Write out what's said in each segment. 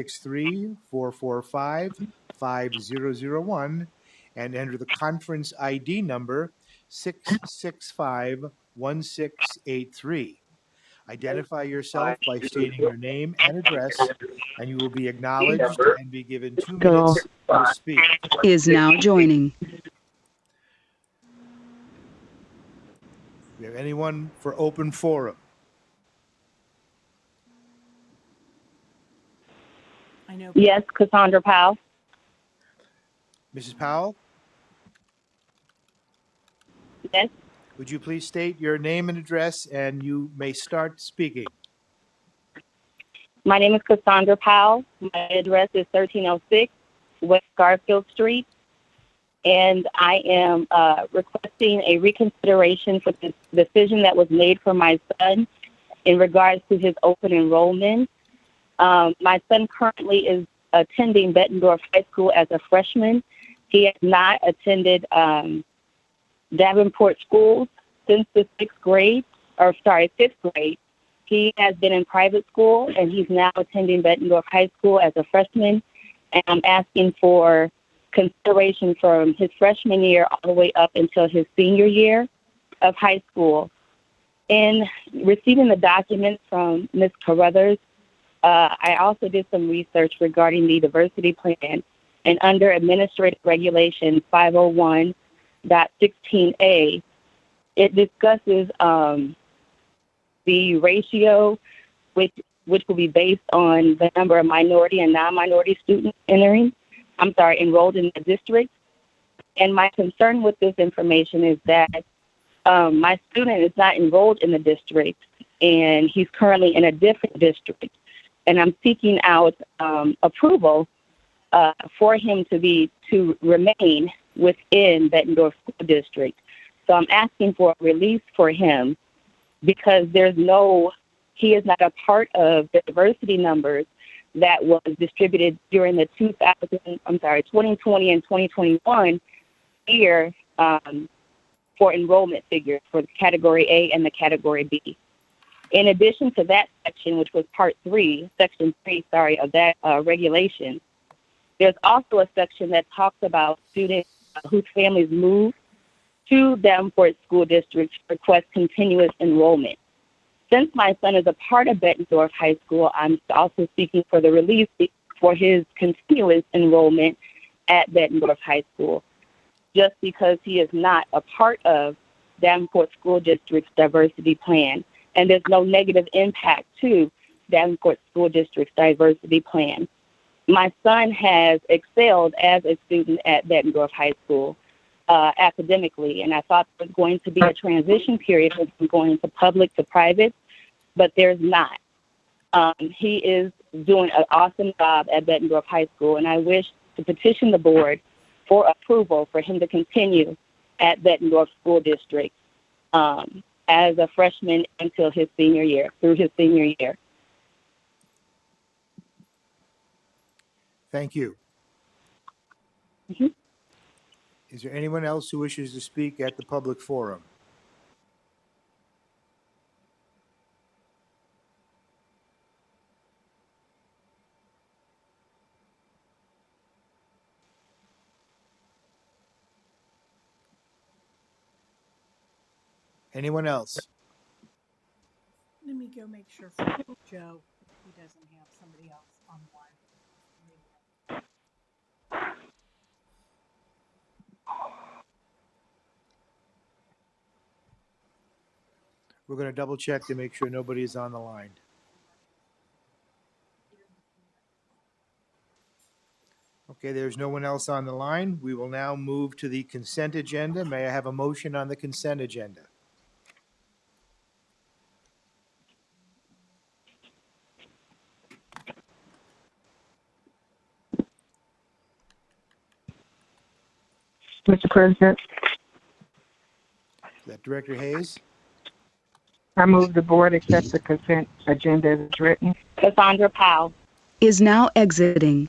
634455001 and enter the conference ID number 6651683. Identify yourself by stating your name and address, and you will be acknowledged and be given 2 minutes to speak. Is now joining. We have anyone for open forum? Yes, Cassandra Powell. Mrs. Powell, Yes. would you please state your name and address, and you may start speaking. My name is Cassandra Powell. My address is 1306 West Garfield Street. And I am requesting a reconsideration for the decision that was made for my son in regards to his open enrollment. My son currently is attending Bettendorf High School as a freshman. He has not attended Davenport schools since the fifth grade. He has been in private school, and he's now attending Bettendorf High School as a freshman. And I'm asking for consideration from his freshman year all the way up until his senior year of high school. In receiving the documents from Ms. Carruthers, I also did some research regarding the diversity plan, and under Administrative Regulation 501.16a, it discusses the ratio which will be based on the number of minority and non-minority students enrolled in the district. And my concern with this information is that my student is not enrolled in the district, and he's currently in a different district. And I'm seeking out approval for him to remain within Bettendorf School District. So I'm asking for a release for him because he is not a part of the diversity numbers that was distributed during the 2020 and 2021 year for enrollment figures for the Category A and the Category B. In addition to that section, which was section 3, of that regulation, there's also a section that talks about students whose families move to Davenport School District to request continuous enrollment. Since my son is a part of Bettendorf High School, I'm also seeking for the release for his continuous enrollment at Bettendorf High School, just because he is not a part of Davenport School District's diversity plan. And there's no negative impact to Davenport School District's diversity plan. My son has excelled as a student at Bettendorf High School academically, and I thought there was going to be a transition period from going to public to private, but there's not. He is doing an awesome job at Bettendorf High School, and I wish to petition the board for approval for him to continue at Bettendorf School District as a freshman through his senior year. Thank you. Mm-hmm. Is there anyone else who wishes to speak at the public forum? Anyone else? Let me go make sure for Joe he doesn't have somebody else on the line. We're going to double check to make sure nobody is on the line. Okay, there's no one else on the line. We will now move to the consent agenda. May I have a motion on the consent agenda? Mr. President, Is that Director Hayes? I move the board accept the consent agenda as written. Cassandra Powell. Is now exiting.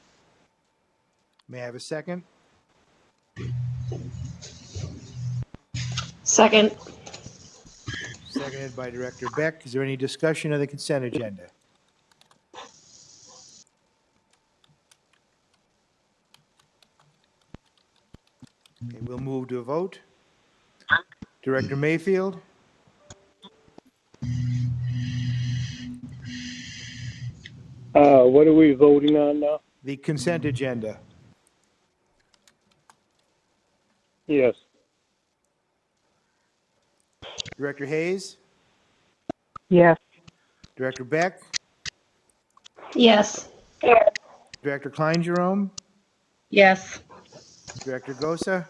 May I have a second? Second. Seconded by Director Beck. Is there any discussion of the consent agenda? Okay, we'll move to a vote. Director Mayfield, What are we voting on now? the consent agenda. Yes. Director Hayes, Yes. Director Beck, Yes. Director Klein Jerome, Yes. Director Gosa,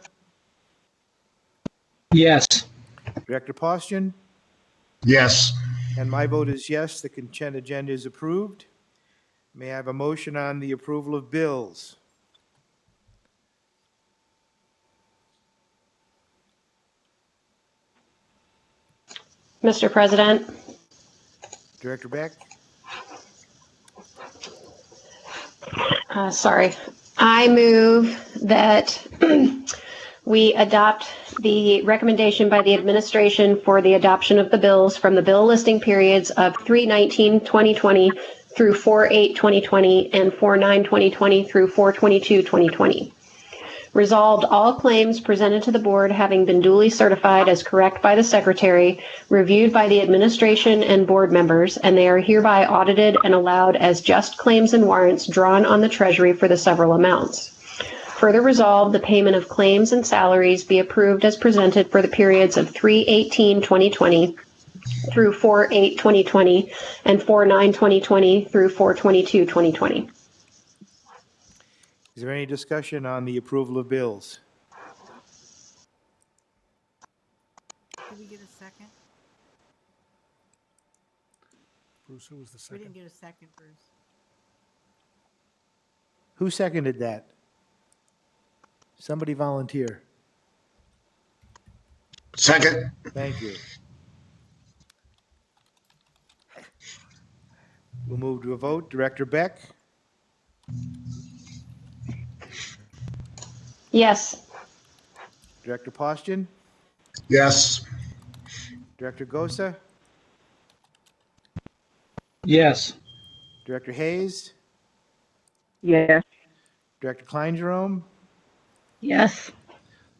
Yes. Director Postian, Yes. and my vote is yes, the consent agenda is approved. May I have a motion on the approval of bills? Mr. President, Director Beck, sorry. I move that we adopt the recommendation by the administration for the adoption of the bills from the bill listing periods of 3/19/2020 through 4/8/2020 and 4/9/2020 through 4/22/2020. Resolved, all claims presented to the board having been duly certified as correct by the secretary, reviewed by the administration and board members, and they are hereby audited and allowed as just claims and warrants drawn on the treasury for the several amounts. Further resolved, the payment of claims and salaries be approved as presented for the periods of 3/18/2020 through 4/8/2020 and 4/9/2020 through 4/22/2020. is there any discussion on the approval of bills? Did we get a second? Bruce, who was the We second? didn't get a second, Bruce. Who seconded that? Somebody volunteer. Second. Thank you. We'll move to a vote. Director Beck, Yes. Director Postian, Yes. Director Gosa, Yes. Director Hayes, Yes. Director Klein Jerome, Yes.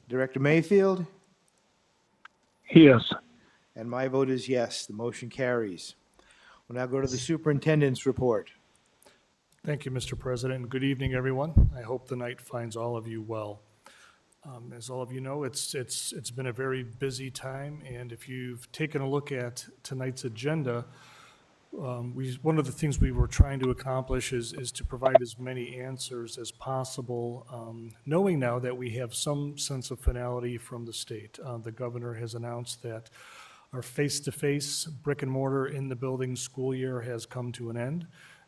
Director Mayfield, Yes. and my vote is yes. The motion carries. We'll now go to the superintendent's report. Thank you, Mr. President. Good evening, everyone. I hope the night finds all of you well. As all of you know, it's been a very busy time, and if you've taken a look at tonight's agenda, one of the things we were trying to accomplish is to provide as many answers as possible, knowing now that we have some sense of finality from the state. The governor has announced that our face-to-face brick and mortar in the building school year has come to an end,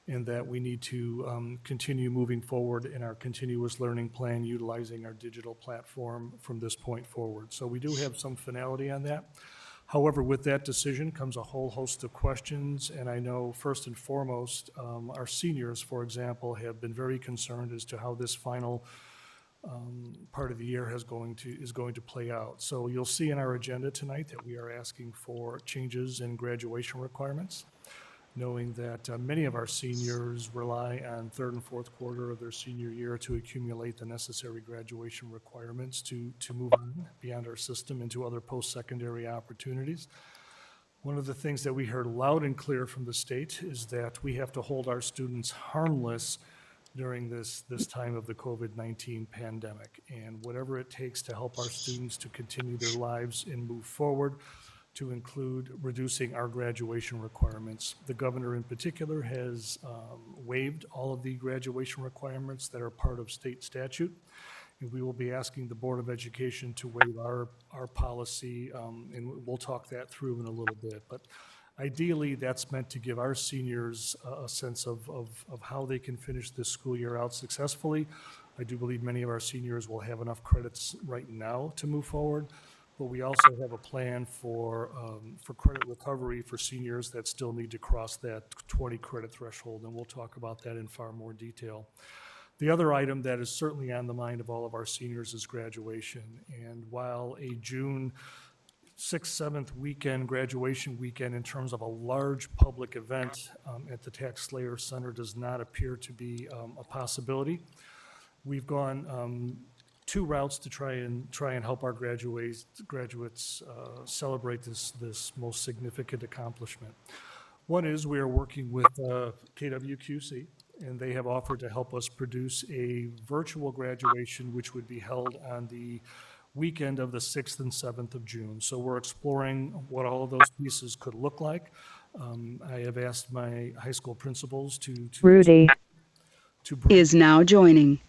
and that we need to continue moving forward in our continuous learning plan, utilizing our digital platform from this point forward. So we do have some finality on that. However, with that decision comes a whole host of questions, and I know first and foremost, our seniors, for example, have been very concerned as to how this final part of the year is going to play out. So you'll see in our agenda tonight that we are asking for changes in graduation requirements, knowing that many of our seniors rely on third and fourth quarter of their senior year to accumulate the necessary graduation requirements to move on beyond our system into other post-secondary opportunities. One of the things that we heard loud and clear from the state is that we have to hold our students harmless during this time of the COVID-19 pandemic, and whatever it takes to help our students to continue their lives and move forward, to include reducing our graduation requirements. The governor in particular has waived all of the graduation requirements that are part of state statute. And we will be asking the Board of Education to waive our policy, and we'll talk that through in a little bit. But ideally, that's meant to give our seniors a sense of how they can finish this school year out successfully. I do believe many of our seniors will have enough credits right now to move forward. But we also have a plan for credit recovery for seniors that still need to cross that 20 credit threshold, and we'll talk about that in far more detail. The other item that is certainly on the mind of all of our seniors is graduation. And while a June 6th, 7th weekend, graduation weekend, in terms of a large public event at the Tax Slayer Center does not appear to be a possibility, we've gone two routes to try and help our graduates celebrate this most significant accomplishment. One is we are working with KWQC, and they have offered to help us produce a virtual graduation, which would be held on the weekend of the 6th and 7th of June. So we're exploring what all of those pieces could look like. I have asked my high school principals to Rudy. Is now joining.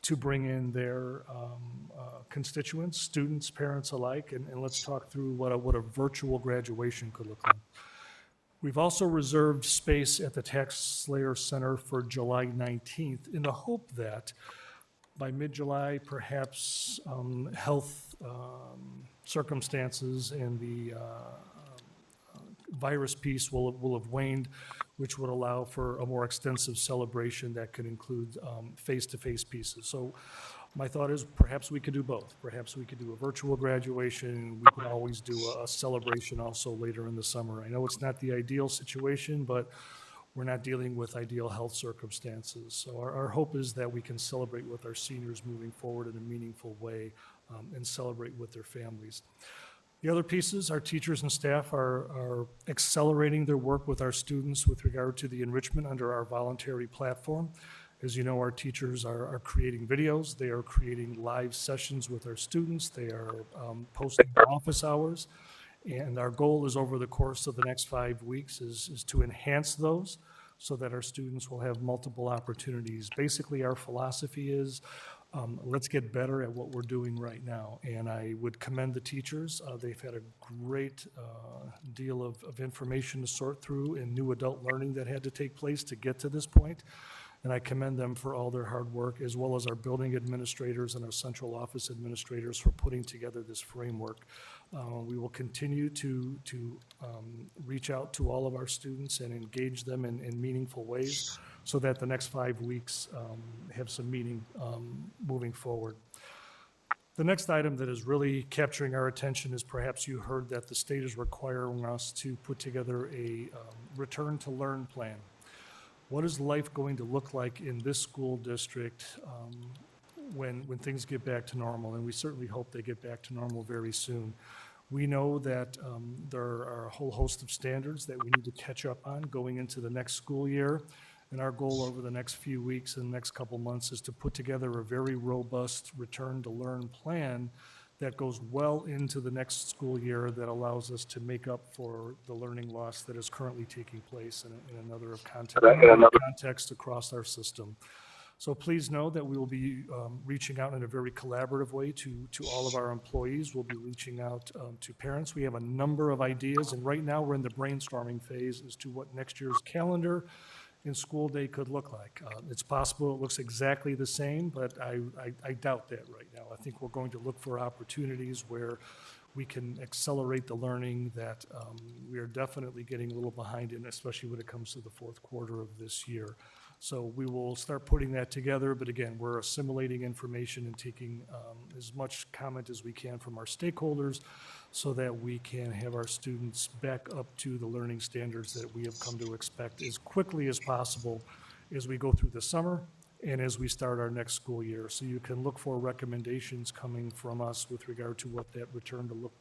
to bring in their constituents, students, parents alike, and let's talk through what a virtual graduation could look like. We've also reserved space at the Tax Slayer Center for July 19th in the hope that by mid-July, perhaps health circumstances and the virus piece will have waned, which would allow for a more extensive celebration that could include face-to-face pieces. So my thought is perhaps we could do both. Perhaps we could do a virtual graduation. We could always do a celebration also later in the summer. I know it's not the ideal situation, but we're not dealing with ideal health circumstances. So our hope is that we can celebrate with our seniors moving forward in a meaningful way and celebrate with their families. The other pieces, our teachers and staff are accelerating their work with our students with regard to the enrichment under our voluntary platform. As you know, our teachers are creating videos. They are creating live sessions with our students. They are posting office hours. And our goal is over the course of the next 5 weeks is to enhance those so that our students will have multiple opportunities. Basically, our philosophy is let's get better at what we're doing right now. And I would commend the teachers. They've had a great deal of information to sort through and new adult learning that had to take place to get to this point. And I commend them for all their hard work, as well as our building administrators and our central office administrators for putting together this framework. We will continue to reach out to all of our students and engage them in meaningful ways so that the next 5 weeks have some meaning moving forward. The next item that is really capturing our attention is perhaps you heard that the state is requiring us to put together a return to learn plan. What is life going to look like in this school district when things get back to normal? And we certainly hope they get back to normal very soon. We know that there are a whole host of standards that we need to catch up on going into the next school year. And our goal over the next few weeks and next couple months is to put together a very robust return to learn plan that goes well into the next school year that allows us to make up for the learning loss that is currently taking place in another context across our system. So please know that we will be reaching out in a very collaborative way to all of our employees. We'll be reaching out to parents. We have a number of ideas, and right now we're in the brainstorming phase as to what next year's calendar and school day could look like. It's possible it looks exactly the same, but I doubt that right now. I think we're going to look for opportunities where we can accelerate the learning that we are definitely getting a little behind in, especially when it comes to the fourth quarter of this year. So we will start putting that together, but again, we're assimilating information and taking as much comment as we can from our stakeholders so that we can have our students back up to the learning standards that we have come to expect as quickly as possible as we go through the summer and as we start our next school year. So you can look for recommendations coming from us with regard to what that return to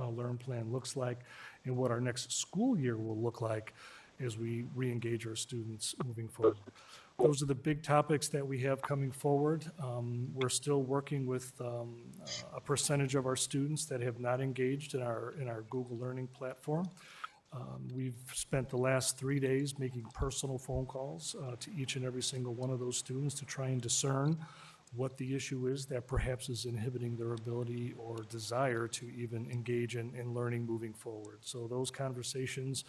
learn plan looks like and what our next school year will look like as we re-engage our students moving forward. Those are the big topics that we have coming forward. We're still working with a percentage of our students that have not engaged in our Google Learning platform. We've spent the last 3 days making personal phone calls to each and every single one of those students to try and discern what the issue is that perhaps is inhibiting their ability or desire to even engage in learning moving forward. So those conversations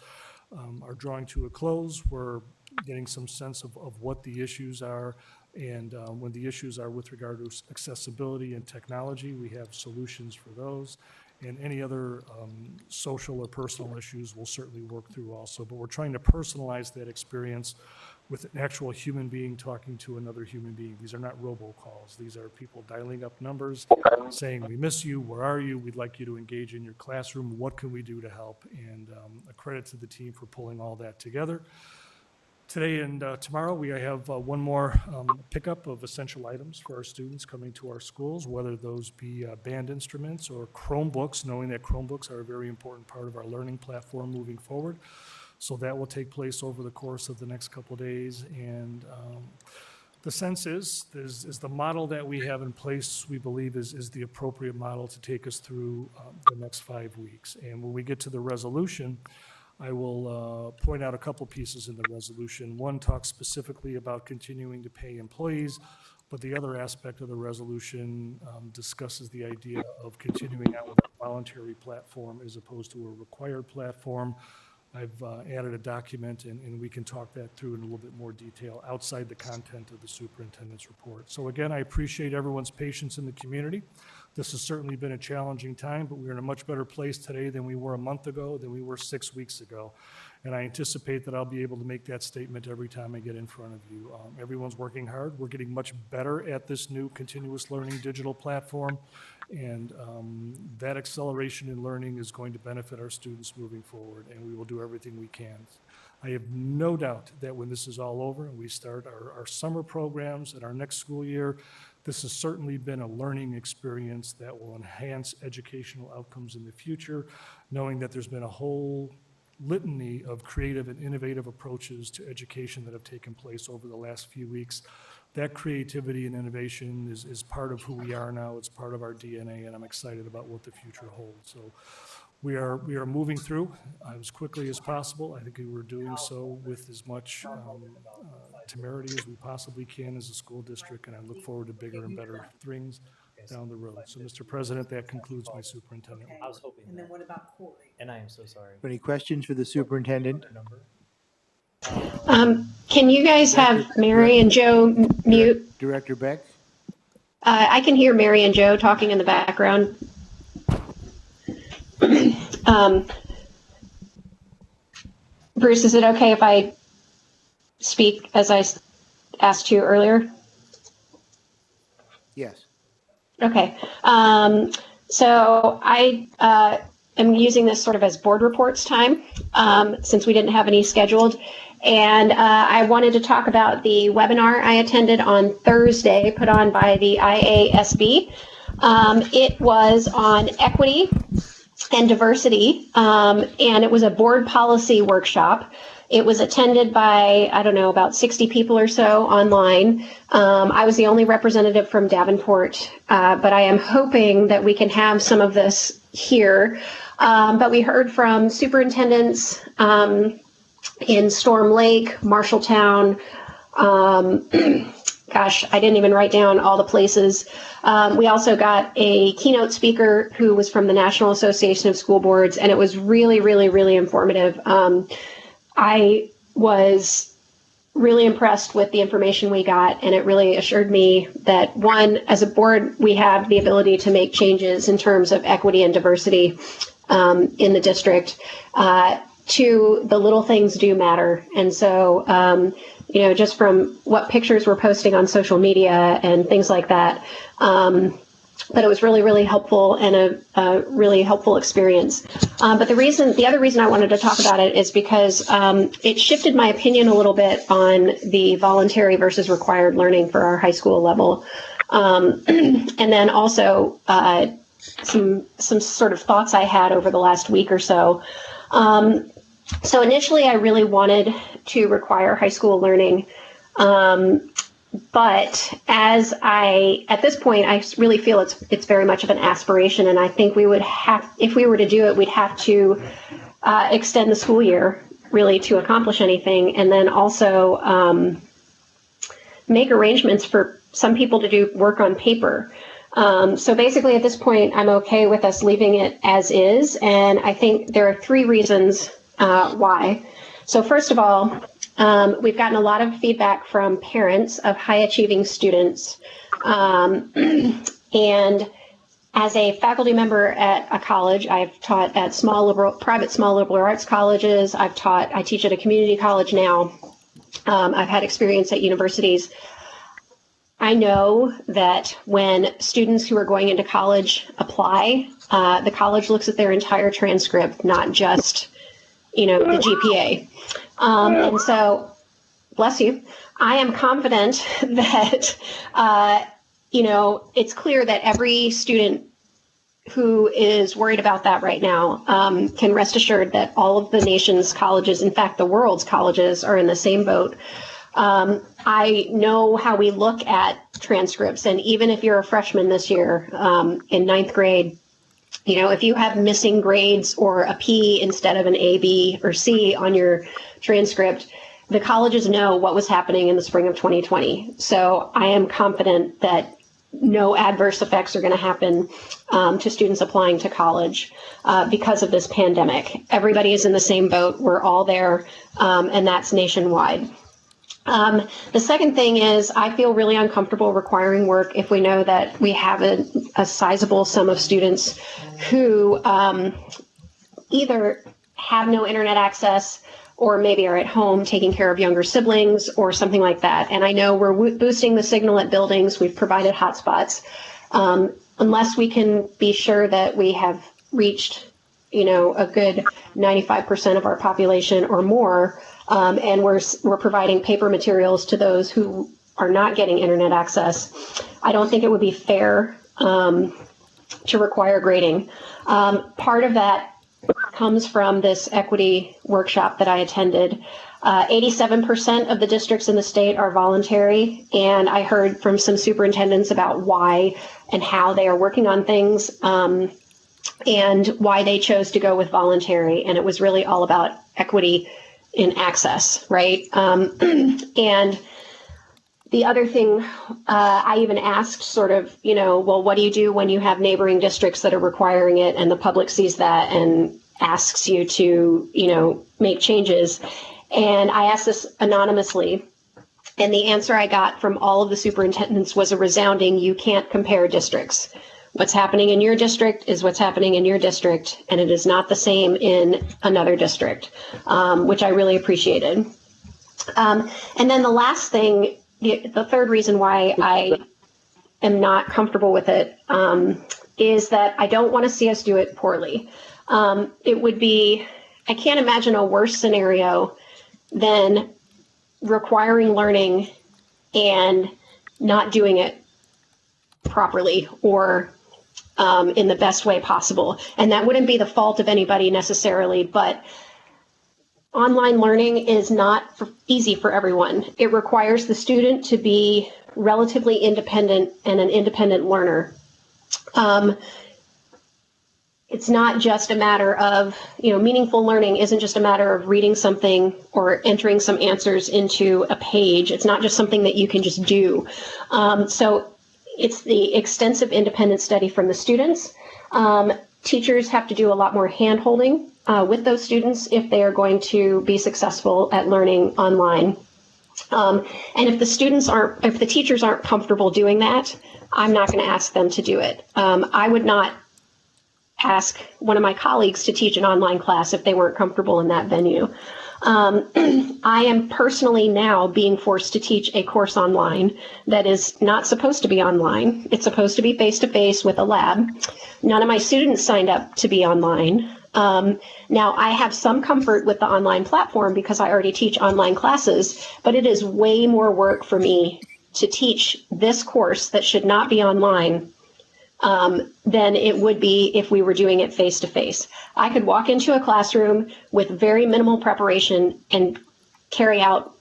are drawing to a close. We're getting some sense of what the issues are, and when the issues are with regard to accessibility and technology, we have solutions for those. And any other social or personal issues we'll certainly work through also. But we're trying to personalize that experience with an actual human being talking to another human being. These are not robocalls. These are people dialing up numbers, saying, we miss you, where are you? We'd like you to engage in your classroom. What can we do to help? And a credit to the team for pulling all that together. Today and tomorrow, we have one more pickup of essential items for our students coming to our schools, whether those be band instruments or Chromebooks, knowing that Chromebooks are a very important part of our learning platform moving forward. So that will take place over the course of the next couple of days. And the sense is the model that we have in place, we believe is the appropriate model to take us through the next 5 weeks. And when we get to the resolution, I will point out a couple pieces in the resolution. One talks specifically about continuing to pay employees, but the other aspect of the resolution discusses the idea of continuing out with a voluntary platform as opposed to a required platform. I've added a document, and we can talk that through in a little bit more detail outside the content of the superintendent's report. So again, I appreciate everyone's patience in the community. This has certainly been a challenging time, but we're in a much better place today than we were a month ago, than we were 6 weeks ago. And I anticipate that I'll be able to make that statement every time I get in front of you. Everyone's working hard. We're getting much better at this new continuous learning digital platform. And that acceleration in learning is going to benefit our students moving forward, and we will do everything we can. I have no doubt that when this is all over and we start our summer programs at our next school year, this has certainly been a learning experience that will enhance educational outcomes in the future, knowing that there's been a whole litany of creative and innovative approaches to education that have taken place over the last few weeks. That creativity and innovation is part of who we are now. It's part of our DNA, and I'm excited about what the future holds. So we are moving through as quickly as possible. I think we were doing so with as much temerity as we possibly can as a school district, and I look forward to bigger and better things down the road. So, Mr. President, that concludes my superintendent report. I was hoping. And then what about Corey? And I am so sorry. Any questions for the superintendent? Can you guys have Mary and Joe mute? Director Beck? I can hear Mary and Joe talking in the background. Bruce, is it okay if I speak as I asked you earlier? Yes. Okay. So I am using this sort of as board reports time since we didn't have any scheduled. And I wanted to talk about the webinar I attended on Thursday, put on by the IASB. It was on equity and diversity, and it was a board policy workshop. It was attended by, I don't know, about 60 people or so online. I was the only representative from Davenport, but I am hoping that we can have some of this here. But we heard from superintendents in Storm Lake, Marshalltown. Gosh, I didn't even write down all the places. We also got a keynote speaker who was from the National Association of School Boards, and it was really, really, really informative. I was really impressed with the information we got, and it really assured me that, one, as a board, we have the ability to make changes in terms of equity and diversity in the district. Two, the little things do matter. And so, just from what pictures we're posting on social media and things like that, but it was really, really helpful and a really helpful experience. But the other reason I wanted to talk about it is because it shifted my opinion a little bit on the voluntary versus required learning for our high school level. And then also some sort of thoughts I had over the last week or so. So initially, I really wanted to require high school learning. But at this point, I really feel it's very much of an aspiration. And I think we would have, if we were to do it, we'd have to extend the school year really to accomplish anything. And then also make arrangements for some people to do work on paper. So basically at this point, I'm okay with us leaving it as is. And I think there are 3 reasons why. So first of all, we've gotten a lot of feedback from parents of high achieving students. And as a faculty member at a college, I've taught at private small liberal arts colleges. I teach at a community college now. I've had experience at universities. I know that when students who are going into college apply, the college looks at their entire transcript, not just, the GPA. And so bless you. I am confident that, it's clear that every student who is worried about that right now can rest assured that all of the nation's colleges, in fact, the world's colleges, are in the same boat. I know how we look at transcripts, and even if you're a freshman this year in ninth grade, if you have missing grades or a P instead of an A, B, or C on your transcript, the colleges know what was happening in the spring of 2020. So I am confident that no adverse effects are going to happen to students applying to college because of this pandemic. Everybody is in the same boat. We're all there, and that's nationwide. The second thing is I feel really uncomfortable requiring work if we know that we have a sizable sum of students who either have no internet access or maybe are at home taking care of younger siblings or something like that. And I know we're boosting the signal at buildings. We've provided hotspots. Unless we can be sure that we have reached, a good 95% of our population or more, and we're providing paper materials to those who are not getting internet access, I don't think it would be fair to require grading. Part of that comes from this equity workshop that I attended. 87% of the districts in the state are voluntary, and I heard from some superintendents about why and how they are working on things and why they chose to go with voluntary, and it was really all about equity in access, right? And the other thing I even asked sort of, well, what do you do when you have neighboring districts that are requiring it and the public sees that and asks you to, make changes? And I asked this anonymously, and the answer I got from all of the superintendents was a resounding, you can't compare districts. What's happening in your district is what's happening in your district, and it is not the same in another district, which I really appreciated. And then the last thing, the third reason why I am not comfortable with it is that I don't want to see us do it poorly. It would be, I can't imagine a worse scenario than requiring learning and not doing it properly or in the best way possible. And that wouldn't be the fault of anybody necessarily, but online learning is not easy for everyone. It requires the student to be relatively independent and an independent learner. It's not just a matter of, meaningful learning isn't just a matter of reading something or entering some answers into a page. It's not just something that you can just do. So it's the extensive independent study from the students. Teachers have to do a lot more hand-holding with those students if they are going to be successful at learning online. And if the teachers aren't comfortable doing that, I'm not going to ask them to do it. I would not ask one of my colleagues to teach an online class if they weren't comfortable in that venue. I am personally now being forced to teach a course online that is not supposed to be online. It's supposed to be face-to-face with a lab. None of my students signed up to be online. Now, I have some comfort with the online platform because I already teach online classes, but it is way more work for me to teach this course that should not be online than it would be if we were doing it face-to-face. I could walk into a classroom with very minimal preparation and carry out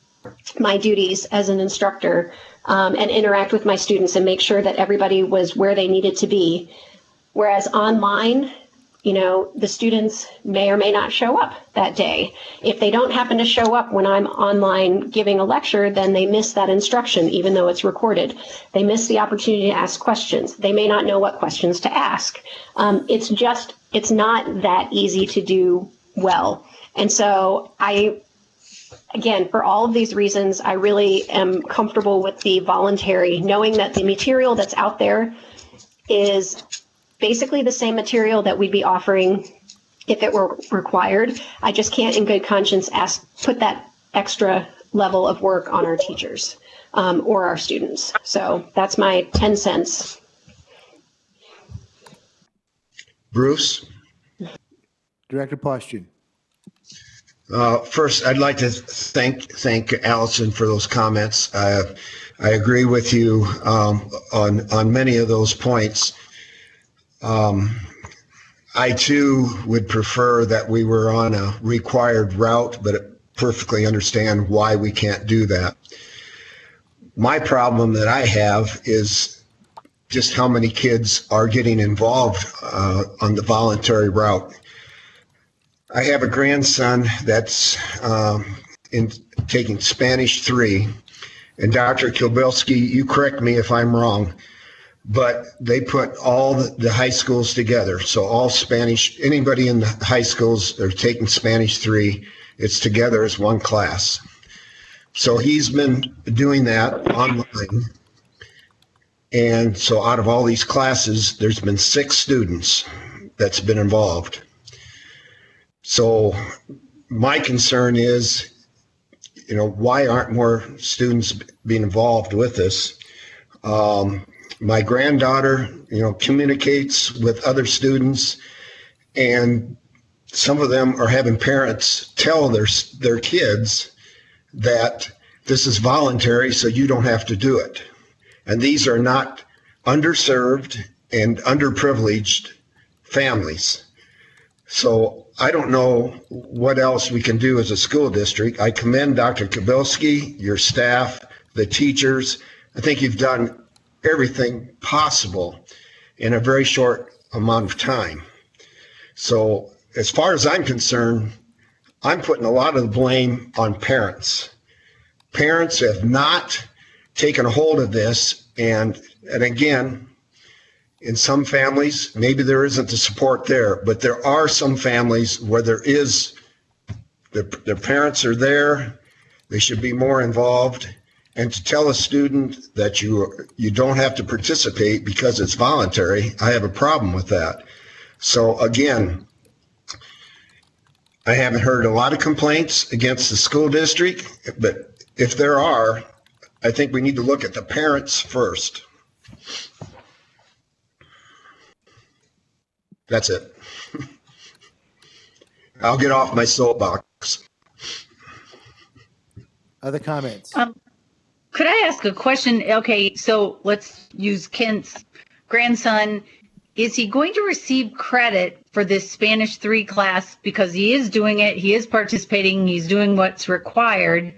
my duties as an instructor and interact with my students and make sure that everybody was where they needed to be. Whereas online, the students may or may not show up that day. If they don't happen to show up when I'm online giving a lecture, then they miss that instruction, even though it's recorded. They miss the opportunity to ask questions. They may not know what questions to ask. It's not that easy to do well. And so again, for all of these reasons, I really am comfortable with the voluntary, knowing that the material that's out there is basically the same material that we'd be offering if it were required. I just can't in good conscience put that extra level of work on our teachers or our students. So that's my 10 cents. Bruce? Director Poston. First, I'd like to thank Allison for those comments. I agree with you on many of those points. I too would prefer that we were on a required route, but perfectly understand why we can't do that. My problem that I have is just how many kids are getting involved on the voluntary route. I have a grandson that's taking Spanish 3, and Dr. Kilbilski, you correct me if I'm wrong, but they put all the high schools together. So all Spanish, anybody in the high schools are taking Spanish 3, it's together as one class. So he's been doing that online. And so out of all these classes, there's been 6 students that's been involved. So my concern is, why aren't more students being involved with this? My granddaughter, communicates with other students, and some of them are having parents tell their kids that this is voluntary, so you don't have to do it. And these are not underserved and underprivileged families. So I don't know what else we can do as a school district. I commend Dr. Kabilski, your staff, the teachers. I think you've done everything possible in a very short amount of time. So as far as I'm concerned, I'm putting a lot of the blame on parents. Parents have not taken a hold of this, and again, in some families, maybe there isn't the support there, but there are some families where there is, their parents are there, they should be more involved. And to tell a student that you don't have to participate because it's voluntary, I have a problem with that. So again, I haven't heard a lot of complaints against the school district, but if there are, I think we need to look at the parents first. That's it. I'll get off my soapbox. Other comments? Could I ask a question? Okay, so let's use Kent's grandson. Is he going to receive credit for this Spanish 3 class because he is doing it, he is participating, he's doing what's required?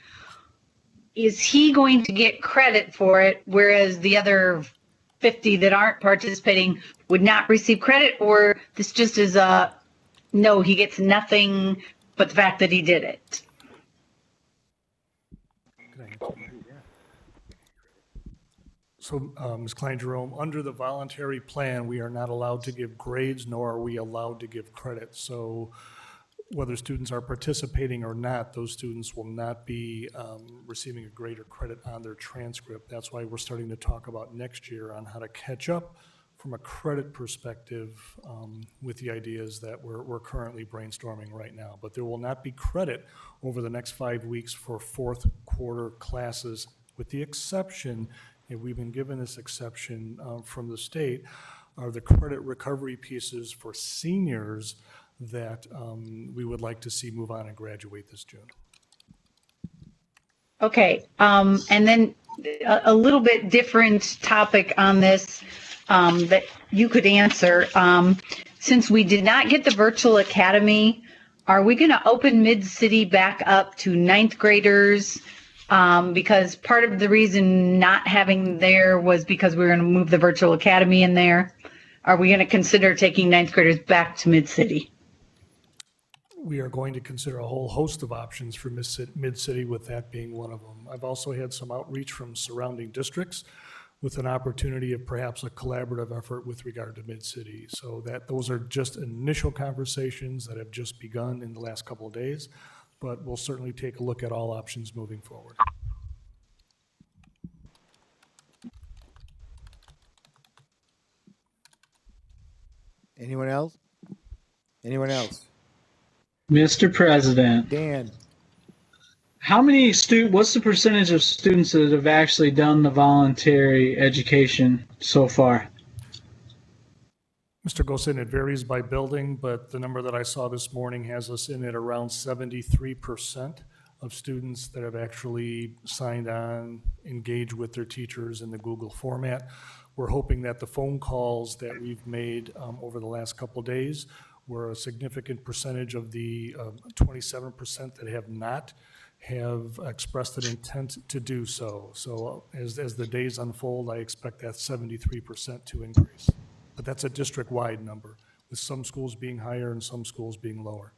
Is he going to get credit for it, whereas the other 50 that aren't participating would not receive credit? Or this just is no, he gets nothing but the fact that he did it? So, Ms. Klein-Jerome, under the voluntary plan, we are not allowed to give grades, nor are we allowed to give credit. So whether students are participating or not, those students will not be receiving a grade or credit on their transcript. That's why we're starting to talk about next year on how to catch up from a credit perspective with the ideas that we're currently brainstorming right now. But there will not be credit over the next 5 weeks for fourth quarter classes, with the exception, and we've been given this exception from the state, are the credit recovery pieces for seniors that we would like to see move on and graduate this June. Okay, and then a little bit different topic on this that you could answer. Since we did not get the virtual academy, are we going to open Mid-City back up to 9th graders? Because part of the reason not having there was because we were going to move the virtual academy in there. Are we going to consider taking 9th graders back to Mid-City? We are going to consider a whole host of options for Mid-City, with that being one of them. I've also had some outreach from surrounding districts with an opportunity of perhaps a collaborative effort with regard to Mid-City. So those are just initial conversations that have just begun in the last couple of days, but we'll certainly take a look at all options moving forward. Anyone else? Anyone else? Mr. President, Dan? what's the percentage of students that have actually done the voluntary education so far? Mr. Gosin, it varies by building, but the number that I saw this morning has us in at around 73% of students that have actually signed on, engaged with their teachers in the Google format. We're hoping that the phone calls that we've made over the last couple of days were a significant percentage of the 27% that have not have expressed an intent to do so. So as the days unfold, I expect that 73% to increase. But that's a district-wide number, with some schools being higher and some schools being lower.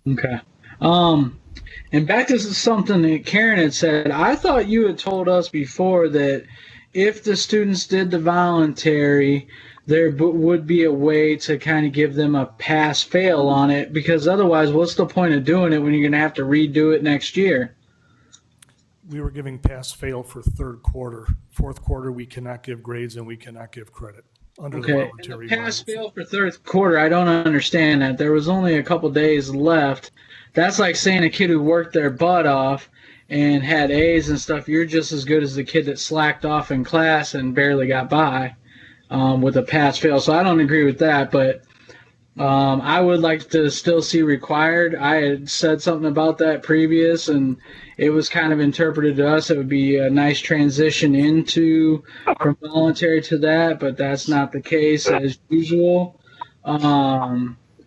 Okay. And back to something that Karen had said. I thought you had told us before that if the students did the voluntary, there would be a way to kind of give them a pass-fail on it, because otherwise, what's the point of doing it when you're going to have to redo it next year? We were giving pass-fail for third quarter. Fourth quarter, we cannot give grades and we cannot give credit under the voluntary model. Pass-fail for third quarter, I don't understand that. There was only a couple days left. That's like saying a kid who worked their butt off and had A's and stuff, you're just as good as the kid that slacked off in class and barely got by with a pass-fail. So I don't agree with that, but I would like to still see required. I had said something about that previous, and it was kind of interpreted to us it would be a nice transition into from voluntary to that, but that's not the case as usual.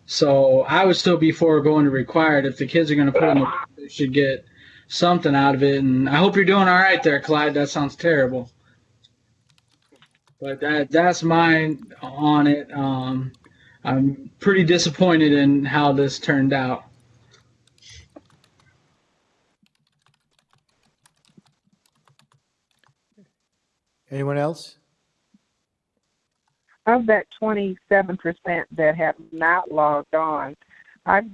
So I would still be for going to required. If the kids are going to put in the work, they should get something out of it. And I hope you're doing all right there, Clyde. That sounds terrible. But that's mine on it. I'm pretty disappointed in how this turned out. Anyone else? Of that 27% that have not logged on, I've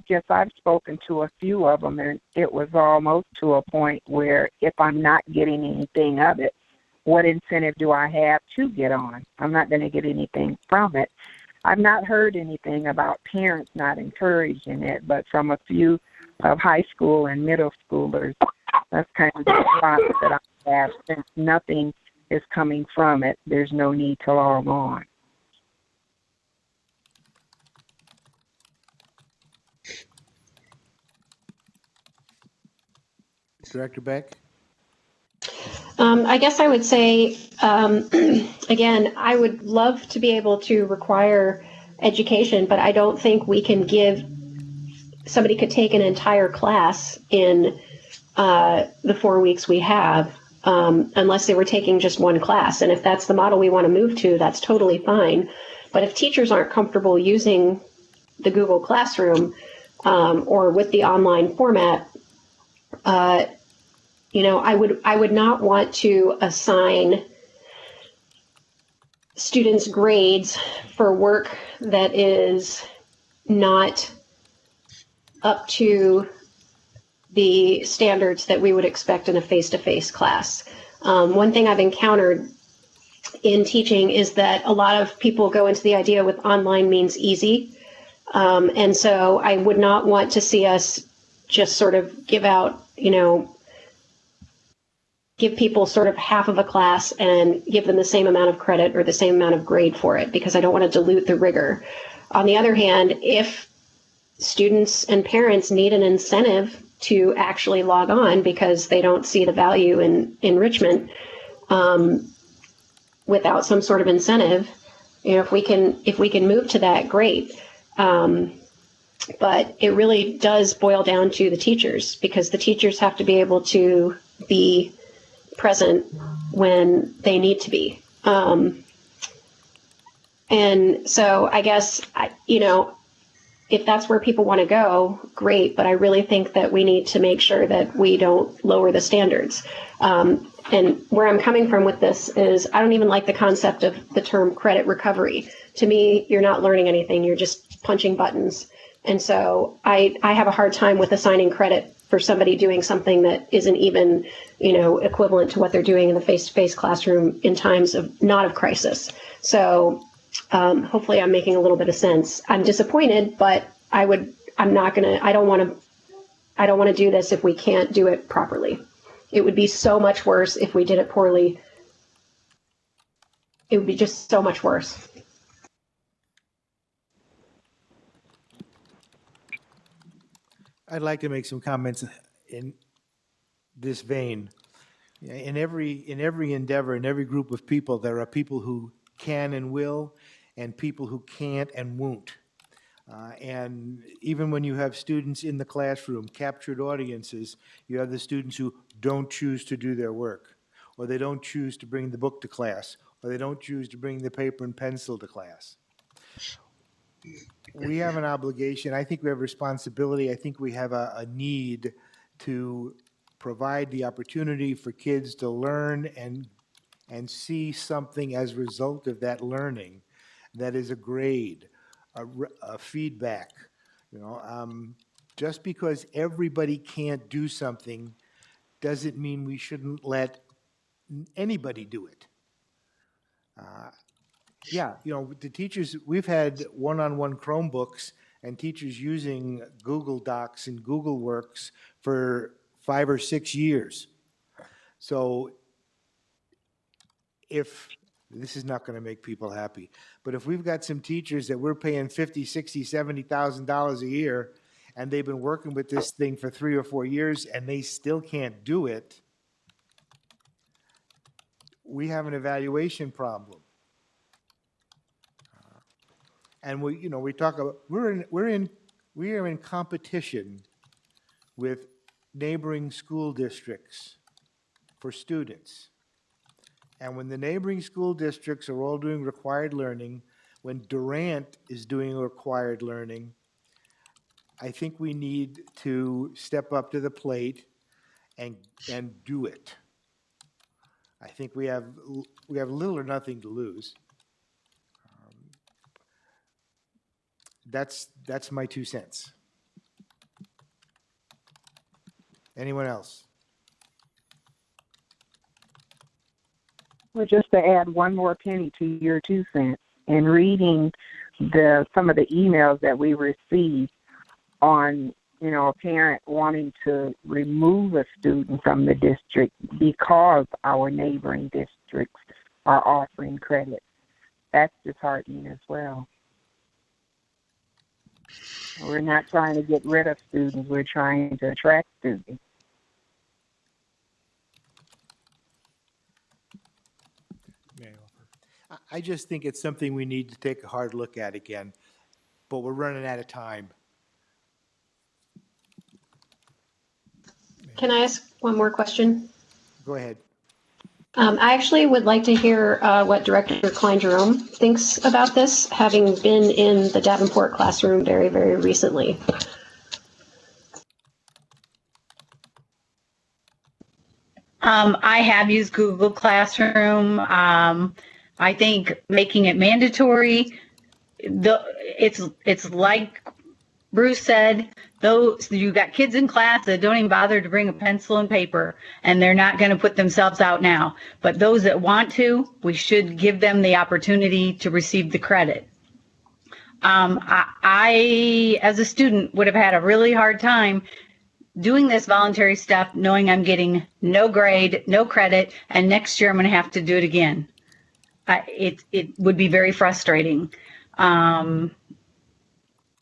spoken to a few of them, and it was almost to a point where if I'm not getting anything of it, what incentive do I have to get on? I'm not going to get anything from it. I've not heard anything about parents not encouraging it, but from a few of high school and middle schoolers, that's kind of the response that I have. Since nothing is coming from it, there's no need to log on. Director Beck? I guess I would say, again, I would love to be able to require education, but I don't think we can somebody could take an entire class in the 4 weeks we have, unless they were taking just one class. And if that's the model we want to move to, that's totally fine. But if teachers aren't comfortable using the Google Classroom or with the online format, I would not want to assign students grades for work that is not up to the standards that we would expect in a face-to-face class. One thing I've encountered in teaching is that a lot of people go into the idea with online means easy. And so I would not want to see us just sort of give people sort of half of a class and give them the same amount of credit or the same amount of grade for it, because I don't want to dilute the rigor. On the other hand, if students and parents need an incentive to actually log on because they don't see the value in enrichment without some sort of incentive, if we can move to that, great. But it really does boil down to the teachers, because the teachers have to be able to be present when they need to be. And so I guess, if that's where people want to go, great. But I really think that we need to make sure that we don't lower the standards. And where I'm coming from with this is I don't even like the concept of the term credit recovery. To me, you're not learning anything. You're just punching buttons. And so I have a hard time with assigning credit for somebody doing something that isn't even, equivalent to what they're doing in the face-to-face classroom in times of not of crisis. So hopefully I'm making a little bit of sense. I'm disappointed, but I don't want to do this if we can't do it properly. It would be so much worse if we did it poorly. It would be just so much worse. I'd like to make some comments in this vein. In every endeavor, in every group of people, there are people who can and will, and people who can't and won't. And even when you have students in the classroom, captured audiences, you have the students who don't choose to do their work, or they don't choose to bring the book to class, or they don't choose to bring the paper and pencil to class. We have an obligation. I think we have a responsibility. I think we have a need to provide the opportunity for kids to learn and see something as a result of that learning that is a grade, a feedback. Just because everybody can't do something doesn't mean we shouldn't let anybody do it. Yeah, the teachers, we've had one-on-one Chromebooks and teachers using Google Docs and Google Works for 5 or 6 years. So if, this is not going to make people happy, but if we've got some teachers that we're paying $50,000, $60,000, $70,000 a year, and they've been working with this thing for 3 or 4 years and they still can't do it, we have an evaluation problem. And we talk about, we are in competition with neighboring school districts for students. And when the neighboring school districts are all doing required learning, when Durant is doing required learning, I think we need to step up to the plate and do it. I think we have little or nothing to lose. That's my 2 cents. Anyone else? Well, just to add one more penny to your 2 cents, in reading some of the emails that we received on, a parent wanting to remove a student from the district because our neighboring districts are offering credit, that's disheartening as well. We're not trying to get rid of students, we're trying to attract students. I just think it's something we need to take a hard look at again, but we're running out of time. Can I ask one more question? Go ahead. I actually would like to hear what Director Klein-Jerome thinks about this, having been in the Davenport classroom very, very recently. I have used Google Classroom. I think making it mandatory, it's like Bruce said, you got kids in class that don't even bother to bring a pencil and paper, and they're not going to put themselves out now. But those that want to, we should give them the opportunity to receive the credit. I, as a student, would have had a really hard time doing this voluntary stuff, knowing I'm getting no grade, no credit, and next year I'm going to have to do it again. It would be very frustrating.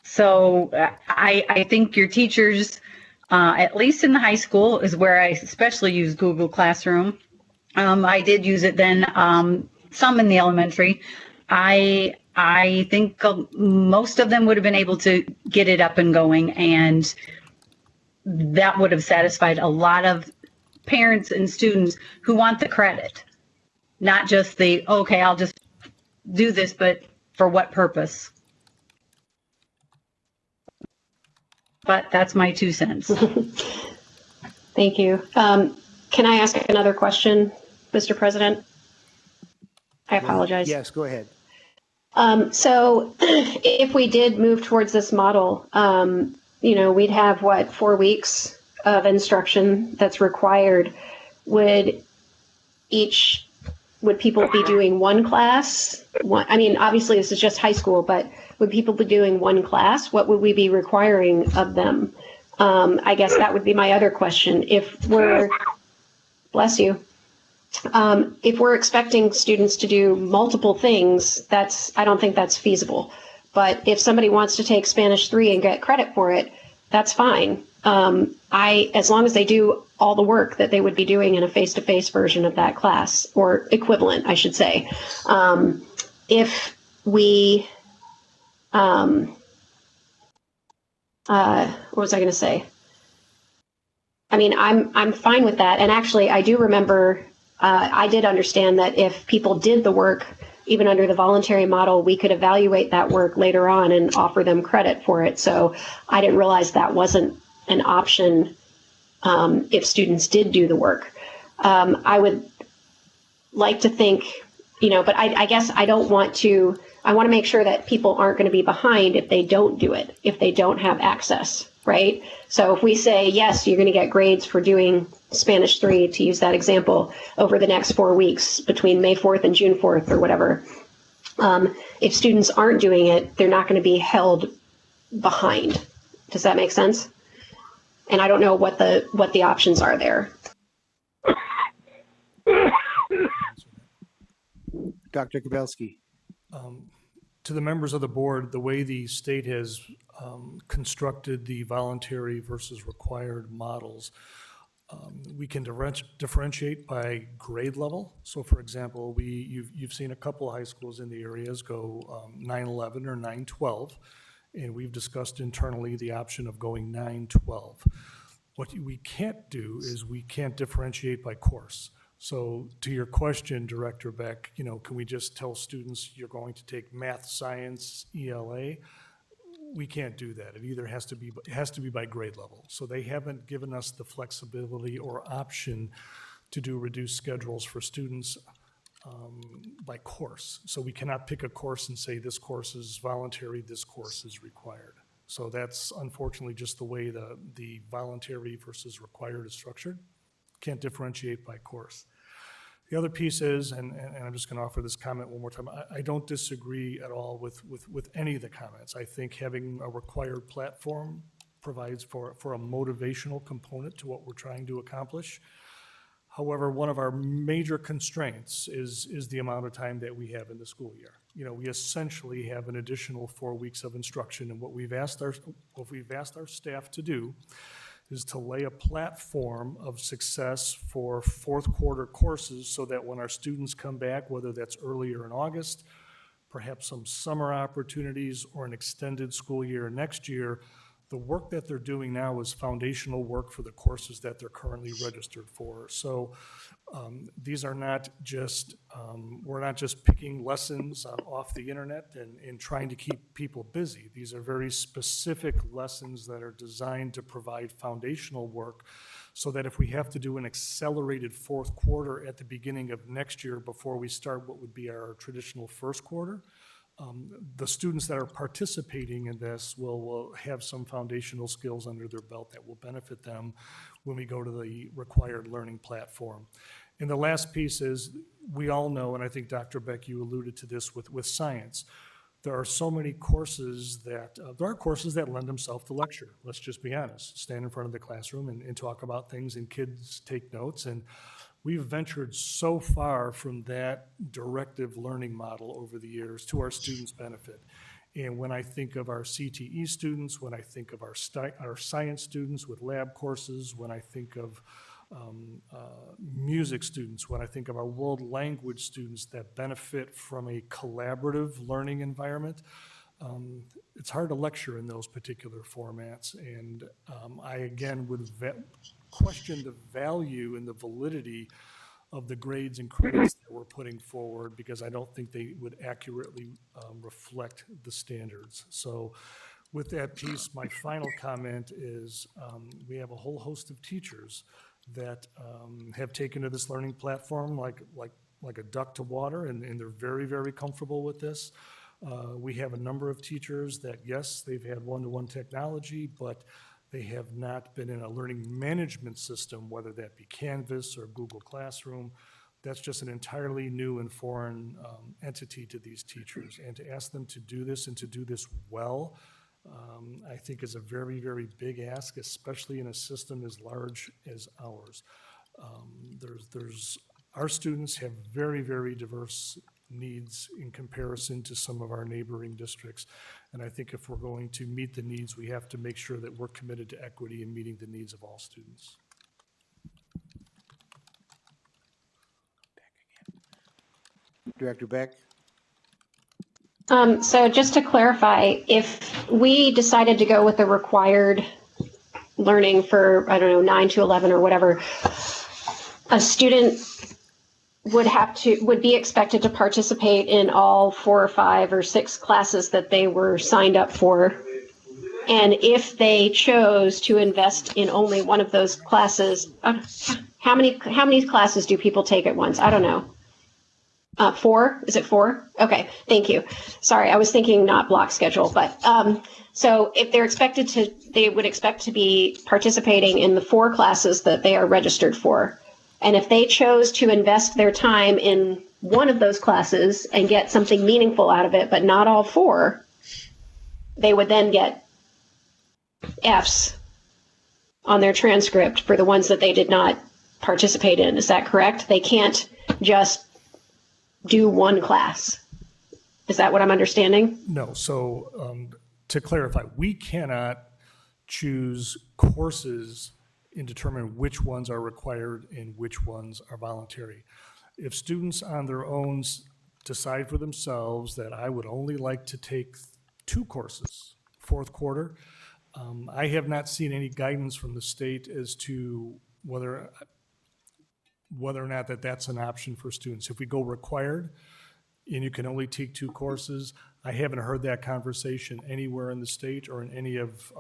So I think your teachers, at least in the high school, is where I especially use Google Classroom. I did use it then, some in the elementary. I think most of them would have been able to get it up and going, and that would have satisfied a lot of parents and students who want the credit, not just the, okay, I'll just do this, but for what purpose? But that's my 2 cents. Thank you. Can I ask another question, Mr. President? I apologize. Yes, go ahead. So if we did move towards this model, we'd have 4 weeks of instruction that's required. Would people be doing one class? Obviously this is just high school, but would people be doing one class? What would we be requiring of them? I guess that would be my other question. If we're, bless you, if we're expecting students to do multiple things, I don't think that's feasible. But if somebody wants to take Spanish 3 and get credit for it, that's fine. As long as they do all the work that they would be doing in a face-to-face version of that class, or equivalent, I should say. If we, what was I going to say? I mean, I'm fine with that. And actually, I do remember, I did understand that if people did the work, even under the voluntary model, we could evaluate that work later on and offer them credit for it. So I didn't realize that wasn't an option if students did do the work. I would like to think, but I guess I don't want to, I want to make sure that people aren't going to be behind if they don't do it, if they don't have access, right? So if we say, yes, you're going to get grades for doing Spanish 3, to use that example, over the next 4 weeks between May 4th and June 4th or whatever, if students aren't doing it, they're not going to be held behind. Does that make sense? And I don't know what the options are there. Dr. Kabelski. To the members of the board, the way the state has constructed the voluntary versus required models, we can differentiate by grade level. So for example, you've seen a couple of high schools in the areas go 9-11 or 9-12, and we've discussed internally the option of going 9-12. What we can't do is we can't differentiate by course. So to your question, Director Beck, can we just tell students you're going to take math, science, ELA? We can't do that. It either has to be by grade level. So they haven't given us the flexibility or option to do reduced schedules for students by course. So we cannot pick a course and say this course is voluntary, this course is required. So that's unfortunately just the way the voluntary versus required is structured. Can't differentiate by course. The other piece is, and I'm just going to offer this comment one more time, I don't disagree at all with any of the comments. I think having a required platform provides for a motivational component to what we're trying to accomplish. However, one of our major constraints is the amount of time that we have in the school year. We essentially have an additional 4 weeks of instruction, and what we've asked our staff to do is to lay a platform of success for fourth quarter courses so that when our students come back, whether that's earlier in August, perhaps some summer opportunities or an extended school year next year, the work that they're doing now is foundational work for the courses that they're currently registered for. So these are not just, we're not just picking lessons off the internet and trying to keep people busy. These are very specific lessons that are designed to provide foundational work so that if we have to do an accelerated fourth quarter at the beginning of next year before we start what would be our traditional first quarter, the students that are participating in this will have some foundational skills under their belt that will benefit them when we go to the required learning platform. And the last piece is, we all know, and I think Dr. Beck, you alluded to this with science, there are so many courses that, there are courses that lend themselves to lecture. Let's just be honest, stand in front of the classroom and talk about things and kids take notes. And we've ventured so far from that directive learning model over the years to our students' benefit. And when I think of our CTE students, when I think of our science students with lab courses, when I think of music students, when I think of our world language students that benefit from a collaborative learning environment, it's hard to lecture in those particular formats. And I, again, would question the value and the validity of the grades and credits that we're putting forward, because I don't think they would accurately reflect the standards. So with that piece, my final comment is we have a whole host of teachers that have taken to this learning platform like a duck to water, and they're very, very comfortable with this. We have a number of teachers that, yes, they've had one-to-one technology, but they have not been in a learning management system, whether that be Canvas or Google Classroom. That's just an entirely new and foreign entity to these teachers. And to ask them to do this and to do this well, I think is a very, very big ask, especially in a system as large as ours. Our students have very, very diverse needs in comparison to some of our neighboring districts. And I think if we're going to meet the needs, we have to make sure that we're committed to equity and meeting the needs of all students. Director Beck? So just to clarify, if we decided to go with the required learning for, I don't know, 9 to 11 or whatever, a student would be expected to participate in all 4 or 5 or 6 classes that they were signed up for. And if they chose to invest in only one of those classes, how many classes do people take at once? I don't know. 4? Is it 4? Okay, thank you. Sorry, I was thinking not block schedule, but so if they would expect to be participating in the 4 classes that they are registered for. And if they chose to invest their time in one of those classes and get something meaningful out of it, but not all 4, they would then get Fs on their transcript for the ones that they did not participate in. Is that correct? They can't just do one class. Is that what I'm understanding? No. So to clarify, we cannot choose courses and determine which ones are required and which ones are voluntary. If students on their own decide for themselves that I would only like to take 2 courses, 4th quarter, I have not seen any guidance from the state as to whether or not that's an option for students. If we go required and you can only take 2 courses, I haven't heard that conversation anywhere in the state or in any of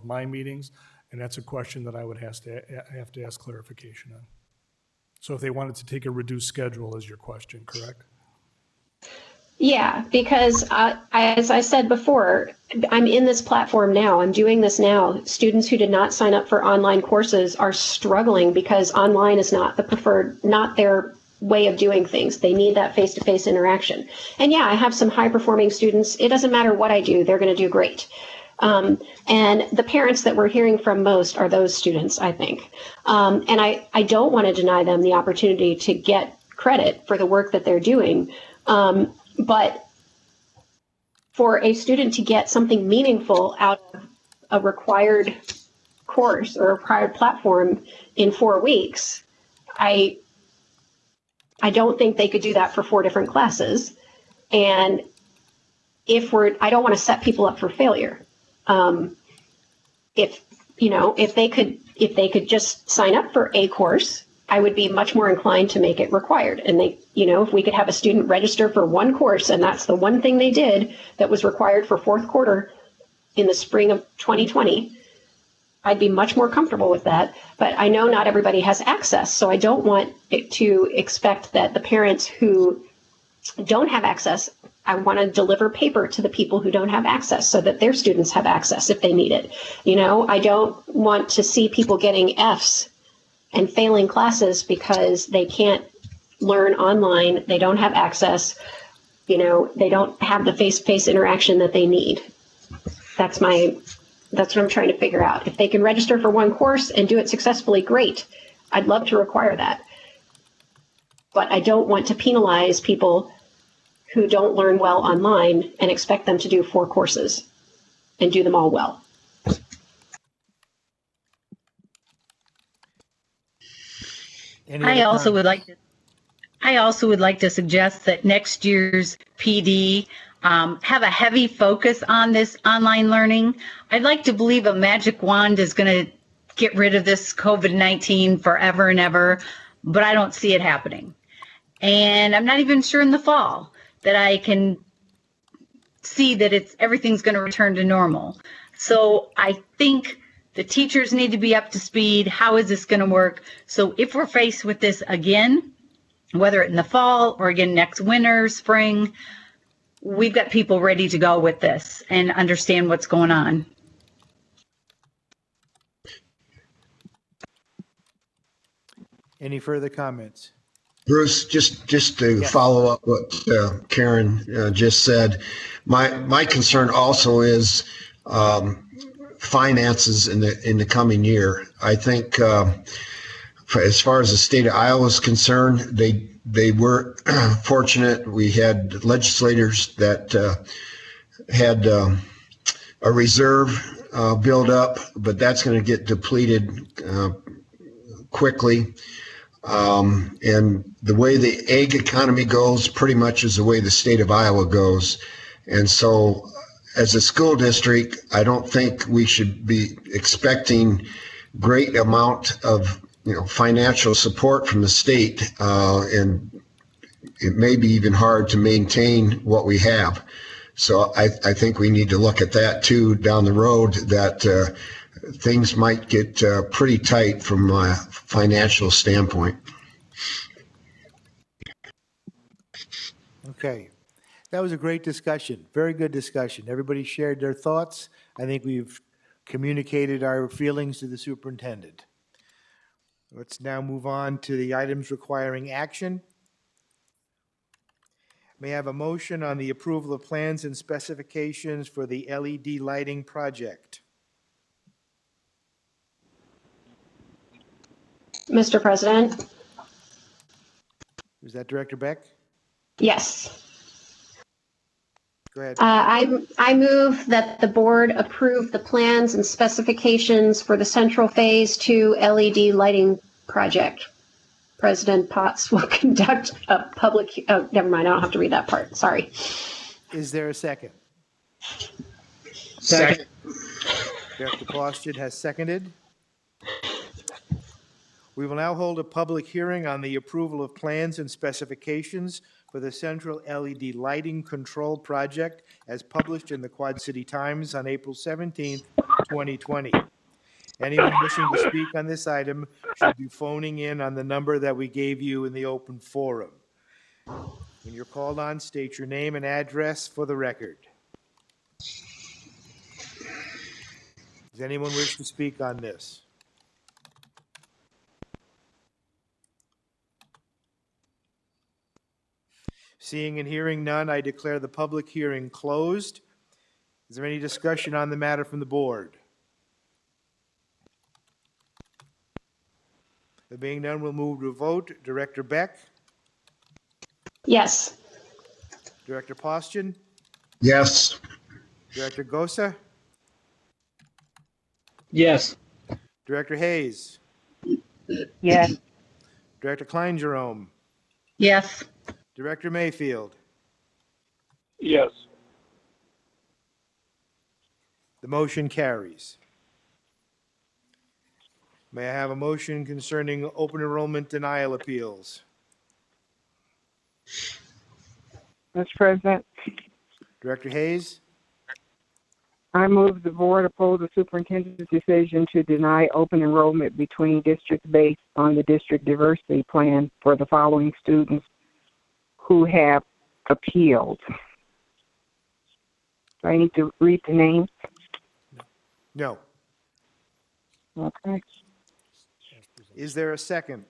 my meetings, and that's a question that I would have to ask clarification on. So if they wanted to take a reduced schedule is your question, correct? Yeah, because as I said before, I'm in this platform now. I'm doing this now. Students who did not sign up for online courses are struggling because online is not their way of doing things. They need that face-to-face interaction. And yeah, I have some high-performing students. It doesn't matter what I do, they're going to do great. And the parents that we're hearing from most are those students, I think. And I don't want to deny them the opportunity to get credit for the work that they're doing. But for a student to get something meaningful out of a required course or a required platform in 4 weeks, I don't think they could do that for 4 different classes. And I don't want to set people up for failure. If they could just sign up for a course, I would be much more inclined to make it required. And if we could have a student register for 1 course and that's the one thing they did that was required for 4th quarter in the spring of 2020, I'd be much more comfortable with that. But I know not everybody has access. So I don't want it to expect that the parents who don't have access, I want to deliver paper to the people who don't have access so that their students have access if they need it. I don't want to see people getting Fs and failing classes because they can't learn online, they don't have access, they don't have the face-to-face interaction that they need. That's what I'm trying to figure out. If they can register for 1 course and do it successfully, great. I'd love to require that. But I don't want to penalize people who don't learn well online and expect them to do 4 courses and do them all well. I also would like to suggest that next year's PD have a heavy focus on this online learning. I'd like to believe a magic wand is going to get rid of this COVID-19 forever and ever, but I don't see it happening. And I'm not even sure in the fall that I can see that everything's going to return to normal. So I think the teachers need to be up to speed. How is this going to work? So if we're faced with this again, whether in the fall or again next winter, spring, we've got people ready to go with this and understand what's going on. Any further comments? Bruce, just to follow up what Karen just said, my concern also is finances in the coming year. I think as far as the state of Iowa is concerned, they they were fortunate. We had legislators that had a reserve build up, but that's going to get depleted quickly. And the way the egg economy goes pretty much is the way the state of Iowa goes. And so as a school district, I don't think we should be expecting great amount of financial support from the state, and it may be even hard to maintain what we have. So I think we need to look at that too down the road, that things might get pretty tight from a financial standpoint. Okay. That was a great discussion, very good discussion. Everybody shared their thoughts. I think we've communicated our feelings to the superintendent. Let's now move on to the items requiring action. May I have a motion on the approval of plans and specifications for the LED lighting project? Mr. President? Is that Director Beck? Yes. Go ahead. I move that the board approve the plans and specifications for the Central Phase 2 LED lighting project. President Potts will conduct a public, oh, never mind, I don't have to read that part, sorry. Is there a second? Second. Director Poston has seconded. We will now hold a public hearing on the approval of plans and specifications for the Central LED Lighting Control Project as published in the Quad City Times on April 17th, 2020. Anyone wishing to speak on this item should be phoning in on the number that we gave you in the open forum. When you're called on, state your name and address for the record. Does anyone wish to speak on this? Seeing and hearing none, I declare the public hearing closed. Is there any discussion on the matter from the board? There being none, we'll move to a vote. Director Beck? Yes. Director Poston? Yes. Director Gosa? Yes. Director Hayes? Yes. Director Klein Jerome? Yes. Director Mayfield? Yes. The motion carries. May I have a motion concerning open enrollment denial appeals? Mr. President, Director Hayes? I move the board oppose the superintendent's decision to deny open enrollment between districts based on the district diversity plan for the following students who have appealed. Do I need to read the names? No. Okay. Is there a second?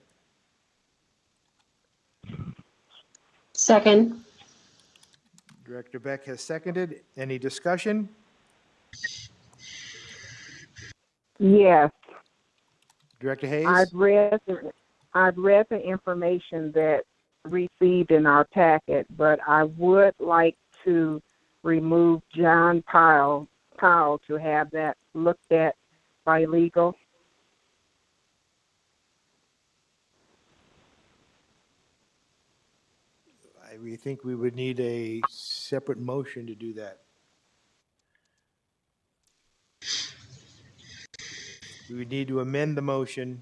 Second. Director Beck has seconded. Any discussion? Yes. Director Hayes? I've read the information that received in our packet, but I would like to remove John Powell to have that looked at by legal. We think we would need a separate motion to do that. We would need to amend the motion.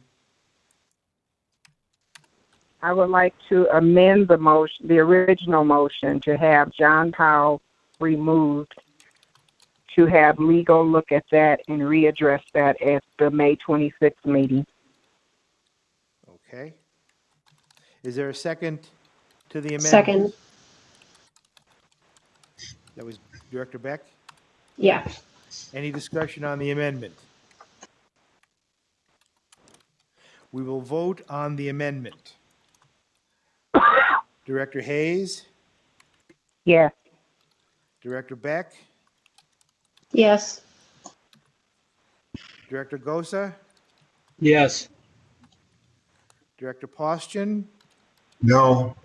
I would like to amend the motion, the original motion, to have John Powell removed, to have legal look at that and readdress that at the May 26th meeting. Okay. Is there a second to the amendment? Second. That was Director Beck. Yeah. Any discussion on the amendment? We will vote on the amendment. Director Hayes? Yes. Director Beck? Yes. Director Gosa? Yes. Director Poston? No.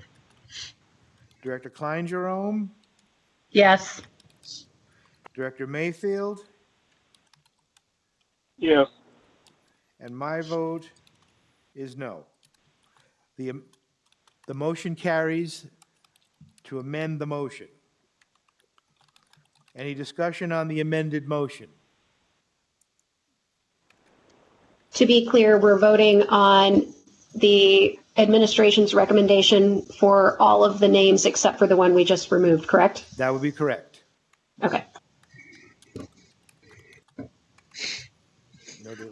Director Klein Jerome, Yes. Director Mayfield, Yes. and my vote is no. The motion carries to amend the motion. Any discussion on the amended motion? To be clear, we're voting on the administration's recommendation for all of the names except for the one we just removed, correct? That would be correct. Okay.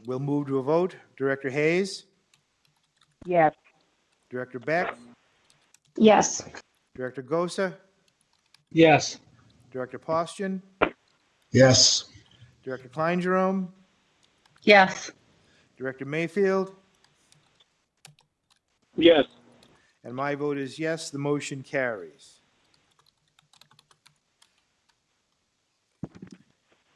We'll move to a vote. Director Hayes, Yes. Director Beck, Yes. Director Gosa, Yes. Director Postian, Yes. Director Klein Jerome, Yes. Director Mayfield, Yes. and my vote is yes, the motion carries.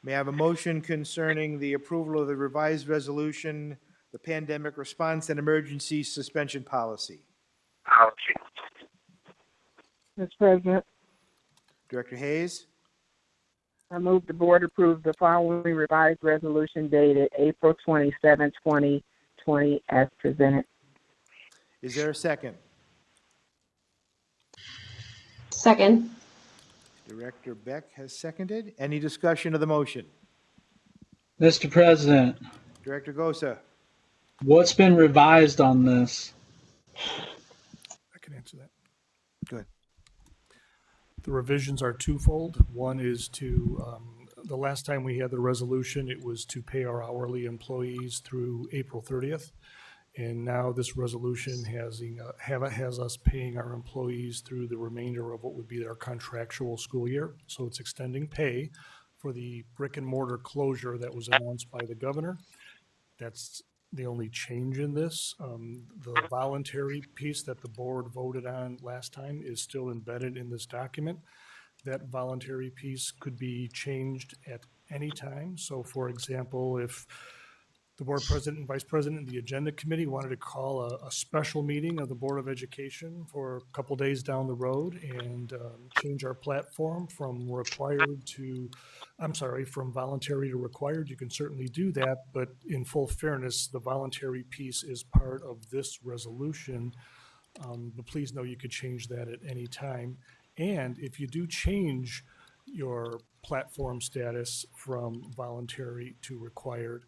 May I have a motion concerning the approval of the revised resolution, the pandemic response and emergency suspension policy? Mr. President, Director Hayes, I move the board approve the following revised resolution dated April 27, 2020 as presented. is there a second? Second. Director Beck has seconded. Any discussion of the motion? Mr. President, Director Gosa, what's been revised on this? I can answer that. Good. The revisions are twofold. One is to, the last time we had the resolution, it was to pay our hourly employees through April 30th. And now this resolution has us paying our employees through the remainder of what would be their contractual school year. So it's extending pay for the brick and mortar closure that was announced by the governor. That's the only change in this. The voluntary piece that the board voted on last time is still embedded in this document. That voluntary piece could be changed at any time. So for example, if the board president and vice president and the agenda committee wanted to call a special meeting of the Board of Education for a couple days down the road and change our platform from from voluntary to required, you can certainly do that. But in full fairness, the voluntary piece is part of this resolution. But please know you could change that at any time. And if you do change your platform status from voluntary to required,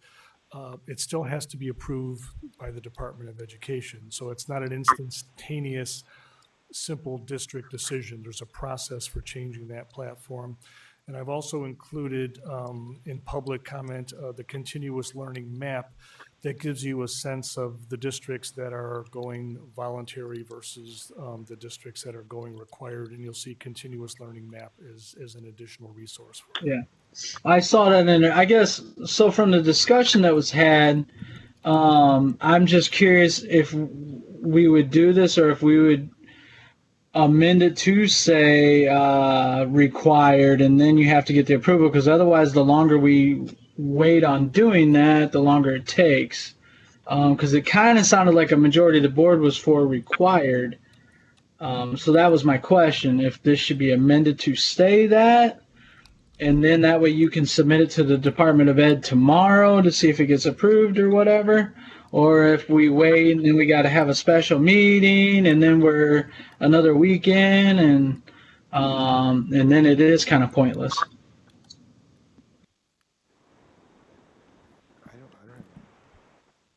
it still has to be approved by the Department of Education. So it's not an instantaneous, simple district decision. There's a process for changing that platform. And I've also included in public comment the continuous learning map that gives you a sense of the districts that are going voluntary versus the districts that are going required. And you'll see continuous learning map as an additional resource for you. Yeah. I saw that in there. I guess, so from the discussion that was had, I'm just curious if we would do this or if we would amend it to say required, and then you have to get the approval, because otherwise the longer we wait on doing that, the longer it takes. Because it kind of sounded like a majority of the board was for required. So that was my question, if this should be amended to stay that, and then that way you can submit it to the Department of Ed tomorrow to see if it gets approved or whatever. Or if we wait and then we got to have a special meeting and then we're another weekend and then it is kind of pointless.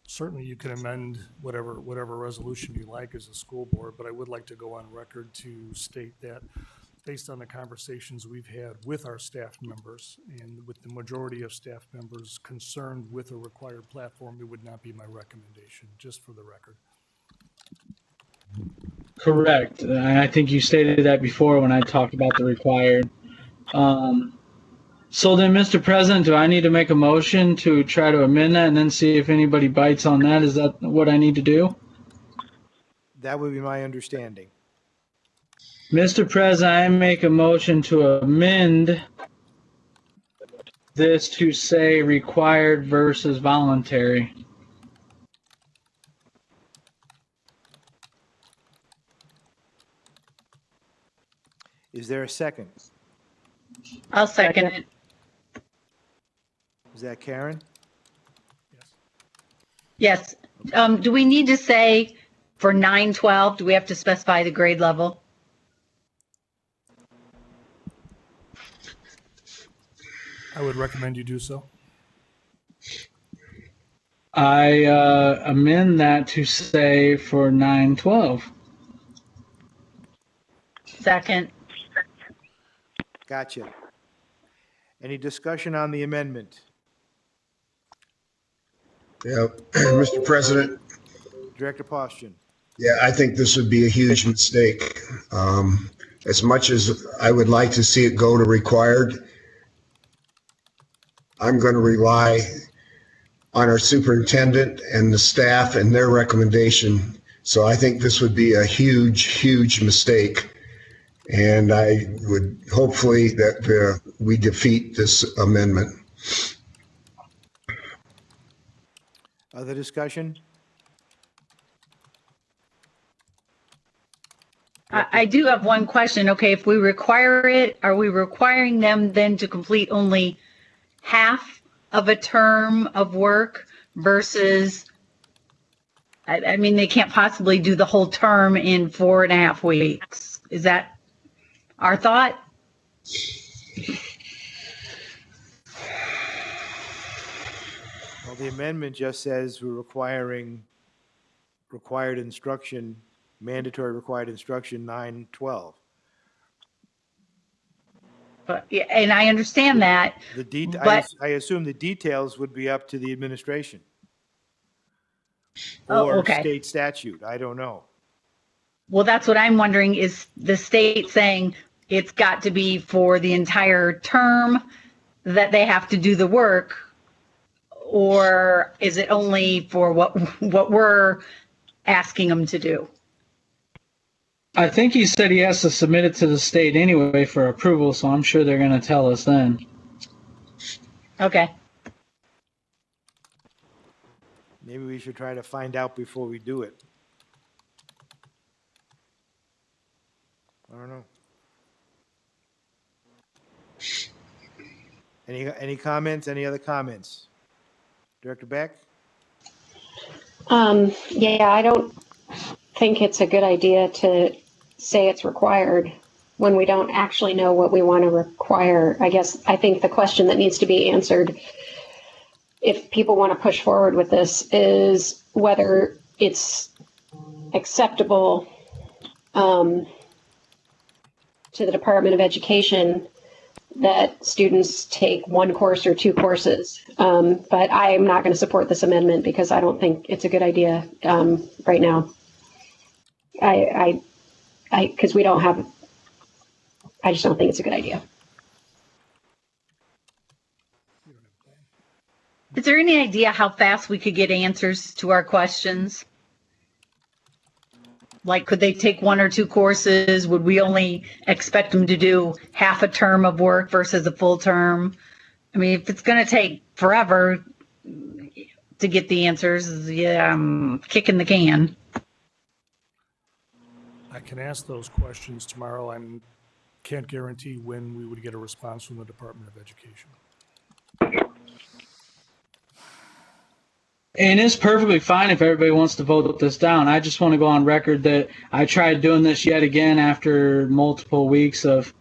Certainly you can amend whatever resolution you like as a school board, but I would like to go on record to state that based on the conversations we've had with our staff members and with the majority of staff members concerned with a required platform, it would not be my recommendation, just for the record. Correct. I think you stated that before when I talked about the required. So then, Mr. President, do I need to make a motion to try to amend that and then see if anybody bites on that? Is that what I need to do? That would be my understanding. Mr. President, I make a motion to amend this to say required versus voluntary. Is there a second? I'll second it. Is that Karen? Yes. Do we need to say for 9-12, do we have to specify the grade level? I would recommend you do so. I amend that to say for 9-12. Second. Gotcha. Any discussion on the amendment? Yeah, Mr. President, Director Postian? yeah, I think this would be a huge mistake. As much as I would like to see it go to required, I'm going to rely on our superintendent and the staff and their recommendation. So I think this would be a huge, huge mistake. And I would hopefully that we defeat this amendment. Other discussion? I do have one question. Okay, if we require it, are we requiring them then to complete only half of a term of work versus, I mean, they can't possibly do the whole term in 4.5 weeks. Is that our thought? Well, the amendment just says we're requiring required instruction, mandatory required instruction 9-12. But, yeah, and I understand that. But I assume the details would be up to the administration. Oh, Or okay. state statute, I don't know. well, that's what I'm wondering, is the state saying it's got to be for the entire term that they have to do the work, or is it only for what we're asking them to do? I think he said he has to submit it to the state anyway for approval, so I'm sure they're going to tell us then. Okay. Maybe we should try to find out before we do it. I don't know. Any comments? Any other comments? Director Beck? Yeah, I don't think it's a good idea to say it's required when we don't actually know what we want to require. I think the question that needs to be answered, if people want to push forward with this, is whether it's acceptable to the Department of Education that students take one course or two courses. But I am not going to support this amendment because I don't think it's a good idea right now. Because we don't have, I just don't think it's a good idea. Is there any idea how fast we could get answers to our questions? Like, could they take one or two courses? Would we only expect them to do half a term of work versus a full term? I mean, if it's going to take forever to get the answers, yeah, I'm kicking the can. I can ask those questions tomorrow. I can't guarantee when we would get a response from the Department of Education. And it's perfectly fine if everybody wants to vote this down. I just want to go on record that I tried doing this yet again after multiple weeks of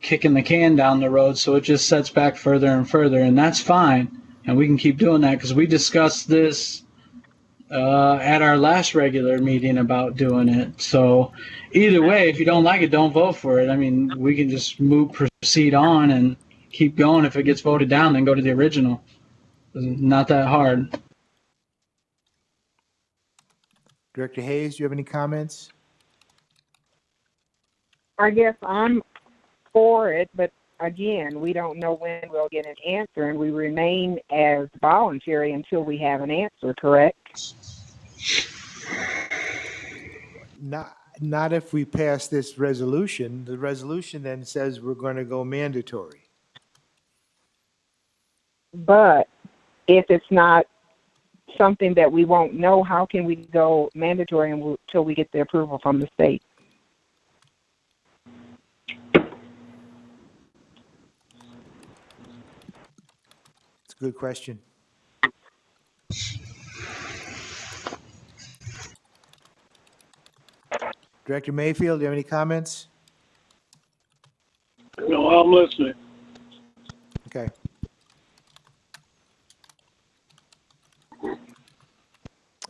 kicking the can down the road, so it just sets back further and further, and that's fine. And we can keep doing that because we discussed this at our last regular meeting about doing it. So either way, if you don't like it, don't vote for it. I mean, we can just proceed on and keep going. If it gets voted down, then go to the original. It's not that hard. Director Hayes, do you have any comments? I guess I'm for it, but again, we don't know when we'll get an answer, and we remain as voluntary until we have an answer, correct? Not if we pass this resolution. The resolution then says we're going to go mandatory. But if it's not something that we won't know, how can we go mandatory until we get the approval from the state? a good question. Director Mayfield, do you have any comments? No, I'm listening. Okay.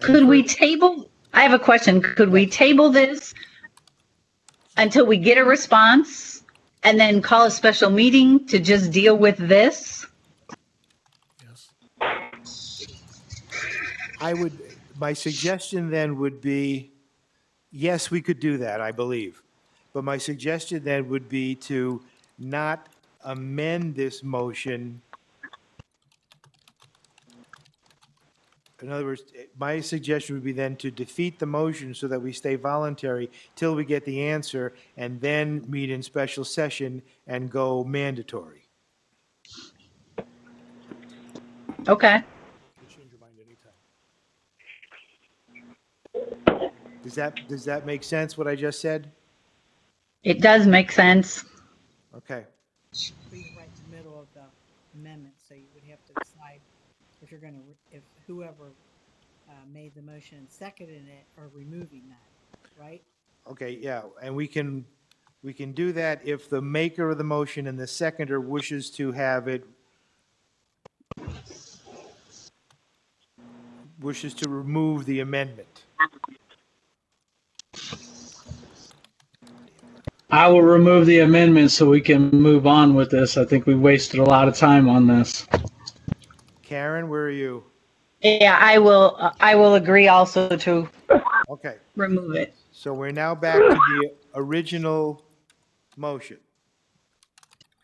Could we table, I have a question. Could we table this until we get a response and then call a special meeting to just deal with this? Yes. My suggestion then would be, yes, we could do that, I believe. But my suggestion then would be to not amend this motion. In other words, my suggestion would be then to defeat the motion so that we stay voluntary till we get the answer and then meet in special session and go mandatory. Okay. Change your mind anytime. Does that make sense, what I just said? It does make sense. Okay. Be right in the middle of the amendment, so you would have to decide if you're gonna, if whoever made the motion and seconded it are removing that, right? Okay, yeah, and we can do that if the maker of the motion and the seconder wishes to have it, wishes to remove the amendment. I will remove the amendment so we can move on with this. I think we wasted a lot of time on this. Karen, where are you? Yeah, I will agree also to Okay, remove it. so we're now back to the original motion.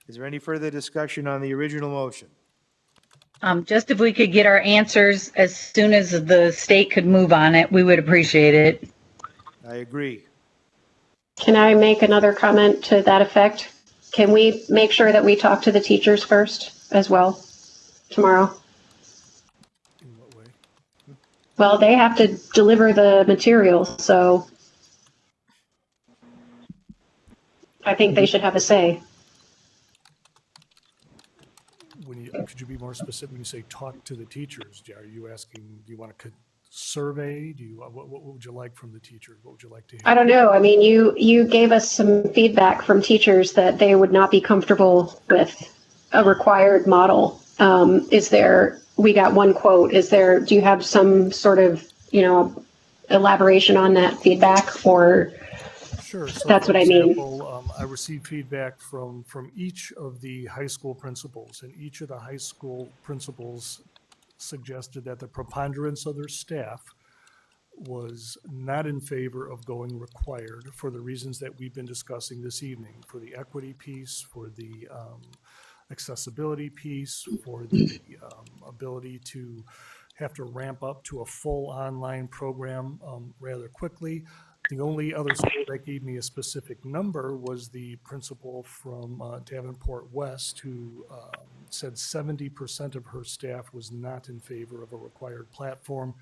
Is there any further discussion on the original motion? Just if we could get our answers as soon as the state could move on it, we would appreciate it. I agree. Can I make another comment to that effect? Can we make sure that we talk to the teachers first as well tomorrow? In what way? Well, they have to deliver the materials, so I think they should have a say. Could you be more specific when you say talk to the teachers? Are you asking, do you want to survey? What would you like from the teachers? What would you like to hear? I don't know. I mean, you gave us some feedback from teachers that they would not be comfortable with a required model. We got one quote. Do you have some sort of, elaboration on that feedback, or? Sure. So that's for what I mean. example, I received feedback from each of the high school principals, and each of the high school principals suggested that the preponderance of their staff was not in favor of going required for the reasons that we've been discussing this evening, for the equity piece, for the accessibility piece, for the ability to have to ramp up to a full online program rather quickly. The only other school that gave me a specific number was the principal from Davenport West, who said 70% of her staff was not in favor of a required platform.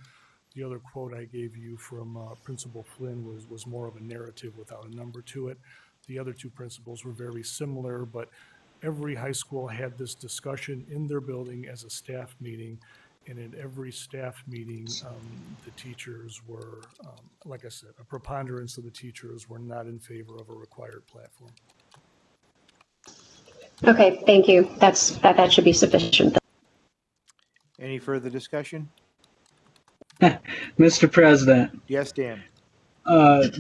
The other quote I gave you from Principal Flynn was more of a narrative without a number to it. The other two principals were very similar, but every high school had this discussion in their building as a staff meeting. And in every staff meeting, the teachers were, like I said, a preponderance of the teachers were not in favor of a required platform. Okay, thank you. That should be sufficient. Any further discussion? Mr. President, Yes, Dan.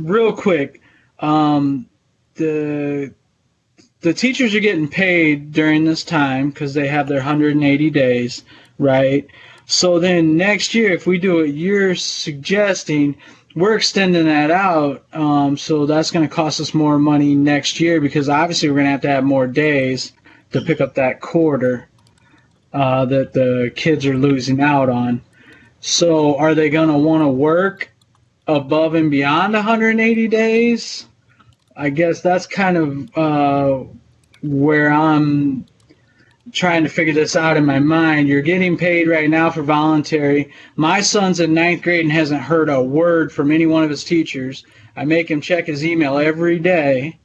real quick, the teachers are getting paid during this time because they have their 180 days, right? So then next year, if we do what you're suggesting, we're extending that out. So that's going to cost us more money next year because obviously we're going to have more days to pick up that quarter that the kids are losing out on. So are they going to want to work above and beyond 180 days? I guess that's kind of where I'm trying to figure this out in my mind. You're getting paid right now for voluntary. My son's in 9th grade and hasn't heard a word from any one of his teachers. I make him check his email every day.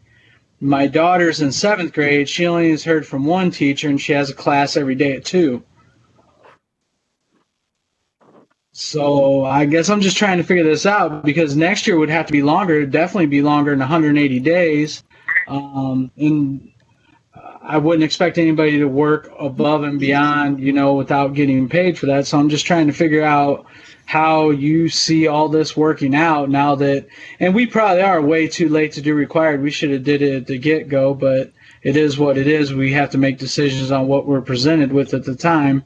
My daughter's in 7th grade. She only has heard from one teacher, and she has a class every day at 2. So I guess I'm just trying to figure this out because next year would have to be longer. It'd definitely be longer than 180 days. And I wouldn't expect anybody to work above and beyond, without getting paid for that. So I'm just trying to figure out how you see all this working out now that, and we probably are way too late to do required. We should have did it at the get-go, but it is what it is. We have to make decisions on what we're presented with at the time.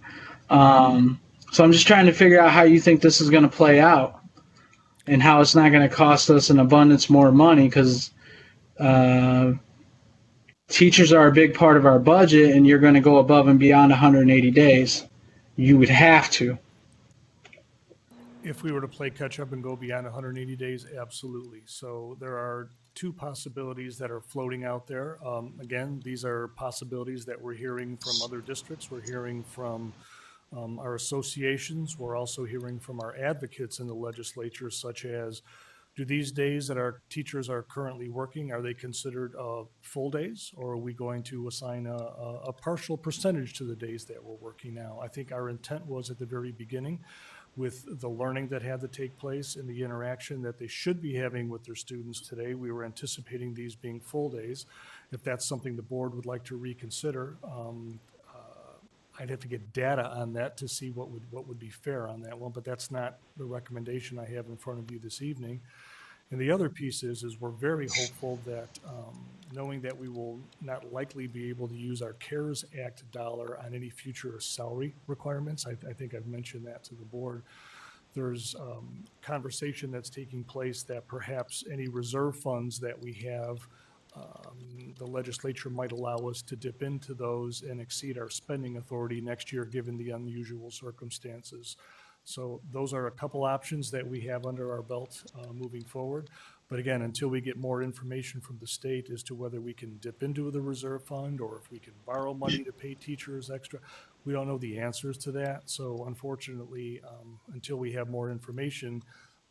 So I'm just trying to figure out how you think this is going to play out and how it's not going to cost us an abundance more money because teachers are a big part of our budget and you're going to go above and beyond 180 days. You would have to. If we were to play catch up and go beyond 180 days, absolutely. So there are two possibilities that are floating out there. Again, these are possibilities that we're hearing from other districts. We're hearing from our associations. We're also hearing from our advocates in the legislature, such as, do these days that our teachers are currently working, are they considered full days, or are we going to assign a partial percentage to the days that we're working now? I think our intent was at the very beginning, with the learning that had to take place and the interaction that they should be having with their students today, we were anticipating these being full days. If that's something the board would like to reconsider, I'd have to get data on that to see what would be fair on that one, but that's not the recommendation I have in front of you this evening. And the other piece is we're very hopeful that, knowing that we will not likely be able to use our CARES Act dollar on any future salary requirements, I think I've mentioned that to the board. There's conversation that's taking place that perhaps any reserve funds that we have, the legislature might allow us to dip into those and exceed our spending authority next year, given the unusual circumstances. So those are a couple options that we have under our belt moving forward. But again, until we get more information from the state as to whether we can dip into the reserve fund or if we can borrow money to pay teachers extra, we don't know the answers to that. So unfortunately, until we have more information,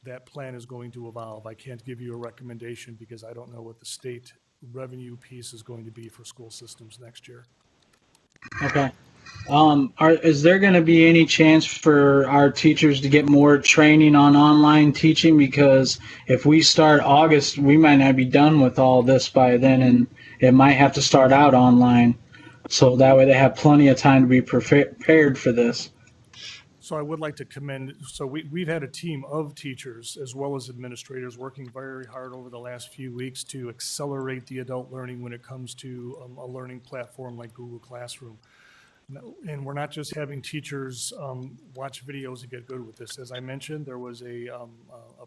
that plan is going to evolve. I can't give you a recommendation because I don't know what the state revenue piece is going to be for school systems next year. Okay. Is there going to be any chance for our teachers to get more training on online teaching? Because if we start August, we might not be done with all this by then, and it might have to start out online. So that way they have plenty of time to be prepared for this. So I would like to commend, so we've had a team of teachers as well as administrators working very hard over the last few weeks to accelerate the adult learning when it comes to a learning platform like Google Classroom. And we're not just having teachers watch videos and get good with this. As I mentioned, there was a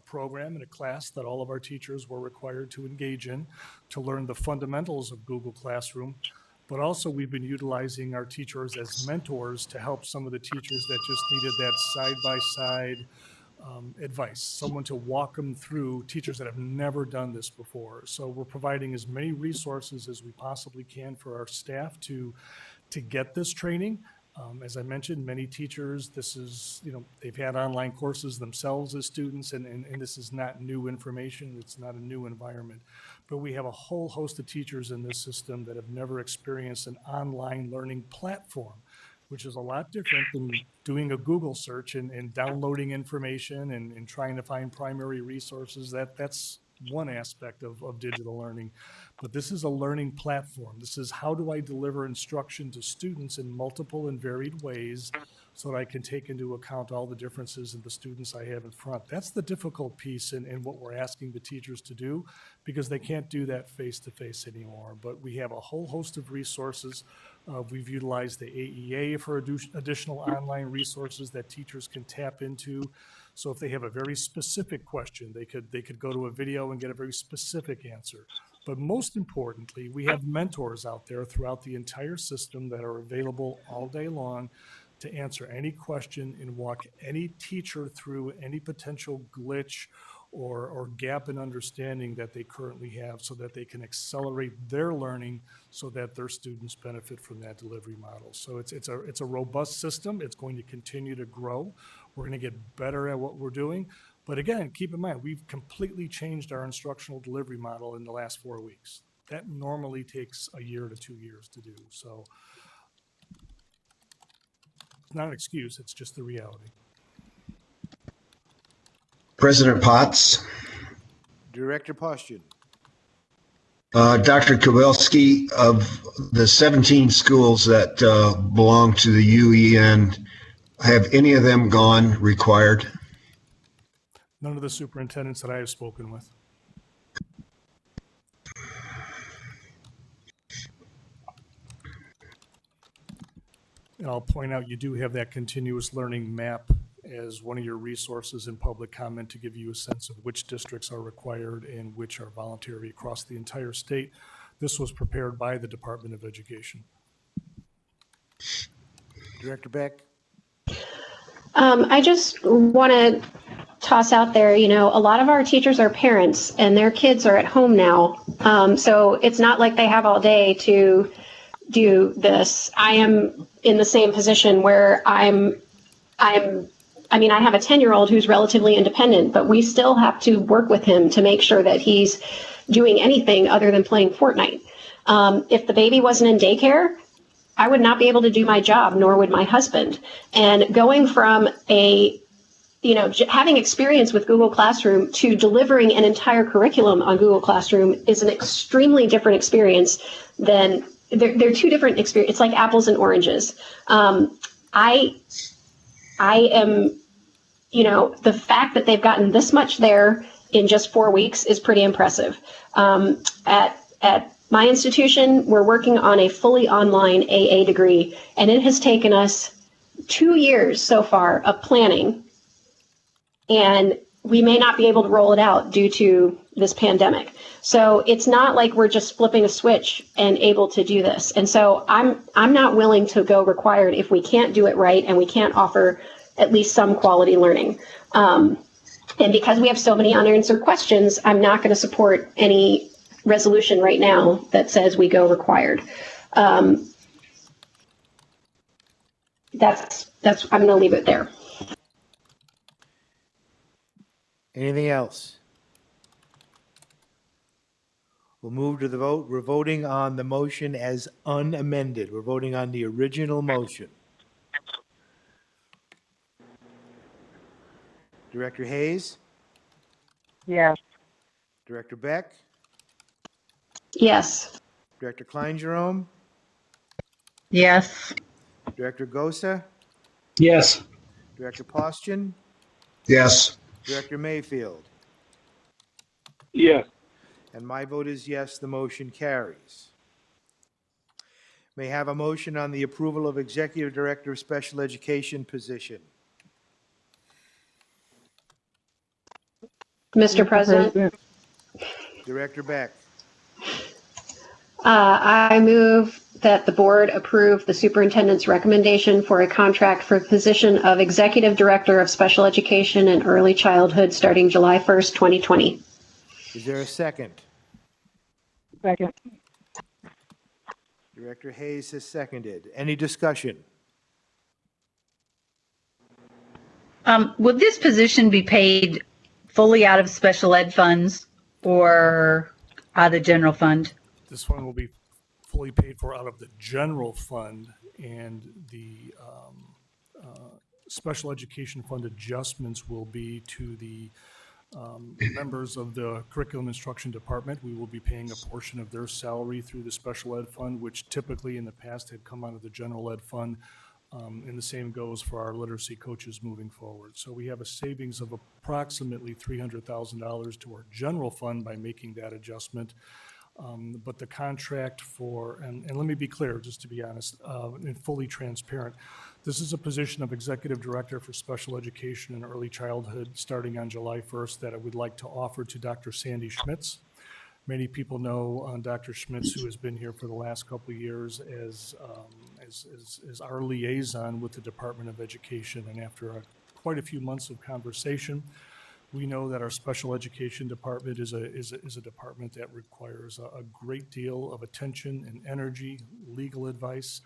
program and a class that all of our teachers were required to engage in to learn the fundamentals of Google Classroom. But also we've been utilizing our teachers as mentors to help some of the teachers that just needed that side-by-side advice, someone to walk them through, teachers that have never done this before. So we're providing as many resources as we possibly can for our staff to get this training. As I mentioned, many teachers, this is, they've had online courses themselves as students, and this is not new information. It's not a new environment. But we have a whole host of teachers in this system that have never experienced an online learning platform, which is a lot different than doing a Google search and downloading information and trying to find primary resources. That's one aspect of digital learning. But this is a learning platform. This is, how do I deliver instruction to students in multiple and varied ways so that I can take into account all the differences in the students I have in front. That's the difficult piece in what we're asking the teachers to do, because they can't do that face-to-face anymore. But we have a whole host of resources. We've utilized the AEA for additional online resources that teachers can tap into. So if they have a very specific question, they could go to a video and get a very specific answer. But most importantly, we have mentors out there throughout the entire system that are available all day long to answer any question and walk any teacher through any potential glitch or gap in understanding that they currently have, so that they can accelerate their learning so that their students benefit from that delivery model. So it's a robust system. It's going to continue to grow. We're going to get better at what we're doing. But again, keep in mind, we've completely changed our instructional delivery model in the last 4 weeks. That normally takes a year to 2 years to do. So it's not an excuse, it's just the reality. President Potts, Director Postian. Dr. Kowalski, of the 17 schools that belong to the UEN, have any of them gone required? None of the superintendents that I have spoken with. And I'll point out, you do have that continuous learning map as one of your resources in public comment to give you a sense of which districts are required and which are voluntary across the entire state. This was prepared by the Department of Education. Director Beck. I just want to toss out there, you know, a lot of our teachers are parents and their kids are at home now. So it's not like they have all day to do this. I am in the same position where I have a 10-year-old who's relatively independent, but we still have to work with him to make sure that he's doing anything other than playing Fortnite. If the baby wasn't in daycare, I would not be able to do my job, nor would my husband. And going from having experience with Google Classroom to delivering an entire curriculum on Google Classroom is an extremely different experience than, they're two different experiences. It's like apples and oranges. I am, the fact that they've gotten this much there in just 4 weeks is pretty impressive. At my institution, we're working on a fully online AA degree, and it has taken us 2 years so far of planning, and we may not be able to roll it out due to this pandemic. So it's not like we're just flipping a switch and able to do this. And so I'm not willing to go required if we can't do it right and we can't offer at least some quality learning. And because we have so many unanswered questions, I'm not going to support any resolution right now that says we go required. That's I'm going to leave it there. Anything else? We'll move to the vote. We're voting on the motion as unamended. We're voting on the original motion. Director Hayes? Yes. Director Beck? Yes. Director Klein-Jerome? Yes. Director Gosa? Yes. Director Postian? Yes. Director Mayfield? Yes. And my vote is yes, the motion carries. May I have a motion on the approval of Executive Director of Special Education position. Mr. President, Director Beck. I move that the board approve the superintendent's recommendation for a contract for the position of Executive Director of Special Education and Early Childhood starting July 1st, 2020. Is there a second? Second. Director Hayes has seconded. Any discussion? Would this position be paid fully out of special ed funds or out of the general fund? This one will be fully paid for out of the general fund, and the special education fund adjustments will be to the members of the curriculum instruction department. We will be paying a portion of their salary through the special ed fund, which typically in the past had come out of the general ed fund. And the same goes for our literacy coaches moving forward. So we have a savings of approximately $300,000 to our general fund by making that adjustment. But the contract for, and let me be clear, just to be honest, and fully transparent, this is a position of Executive Director for Special Education and Early Childhood starting on July 1st that I would like to offer to Dr. Sandy Schmitz. Many people know Dr. Schmitz, who has been here for the last couple of years as our liaison with the Department of Education. And after quite a few months of conversation, we know that our special education department is a department that requires a great deal of attention and energy, legal advice,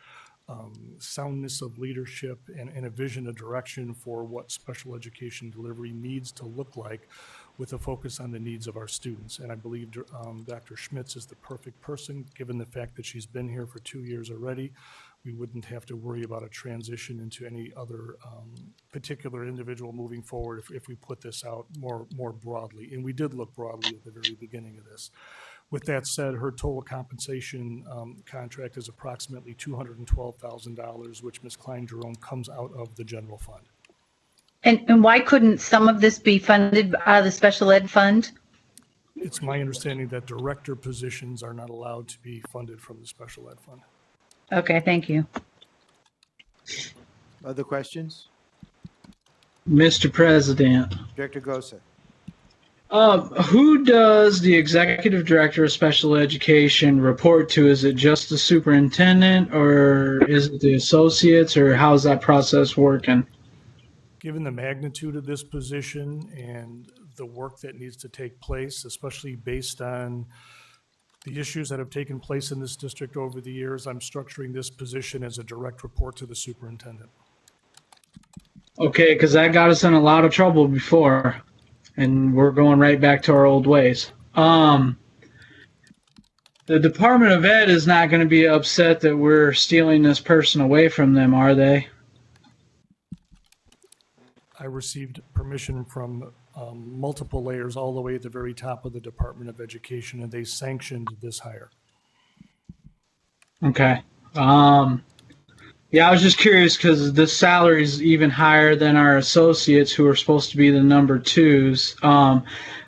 soundness of leadership, and a vision, a direction for what special education delivery needs to look like with a focus on the needs of our students. And I believe Dr. Schmitz is the perfect person, given the fact that she's been here for 2 years already. We wouldn't have to worry about a transition into any other particular individual moving forward if we put this out more broadly. And we did look broadly at the very beginning of this. With that said, her total compensation contract is approximately $212,000, which Ms. Klein-Jerome comes out of the general fund. And why couldn't some of this be funded out of the special ed fund? It's my understanding that director positions are not allowed to be funded from the special ed fund. Okay, thank you. Other questions? Mr. President, Director Gosa. who does the executive director of special education report to? Is it just the superintendent, or is it the associates, or how's that process working? Given the magnitude of this position and the work that needs to take place, especially based on the issues that have taken place in this district over the years, I'm structuring this position as a direct report to the superintendent. Okay, because that got us in a lot of trouble before, and we're going right back to our old ways. The Department of Ed is not going to be upset that we're stealing this person away from them, are they? I received permission from multiple layers all the way at the very top of the Department of Education, and they sanctioned this hire. Okay. Yeah, I was just curious because the salary is even higher than our associates who are supposed to be the number twos.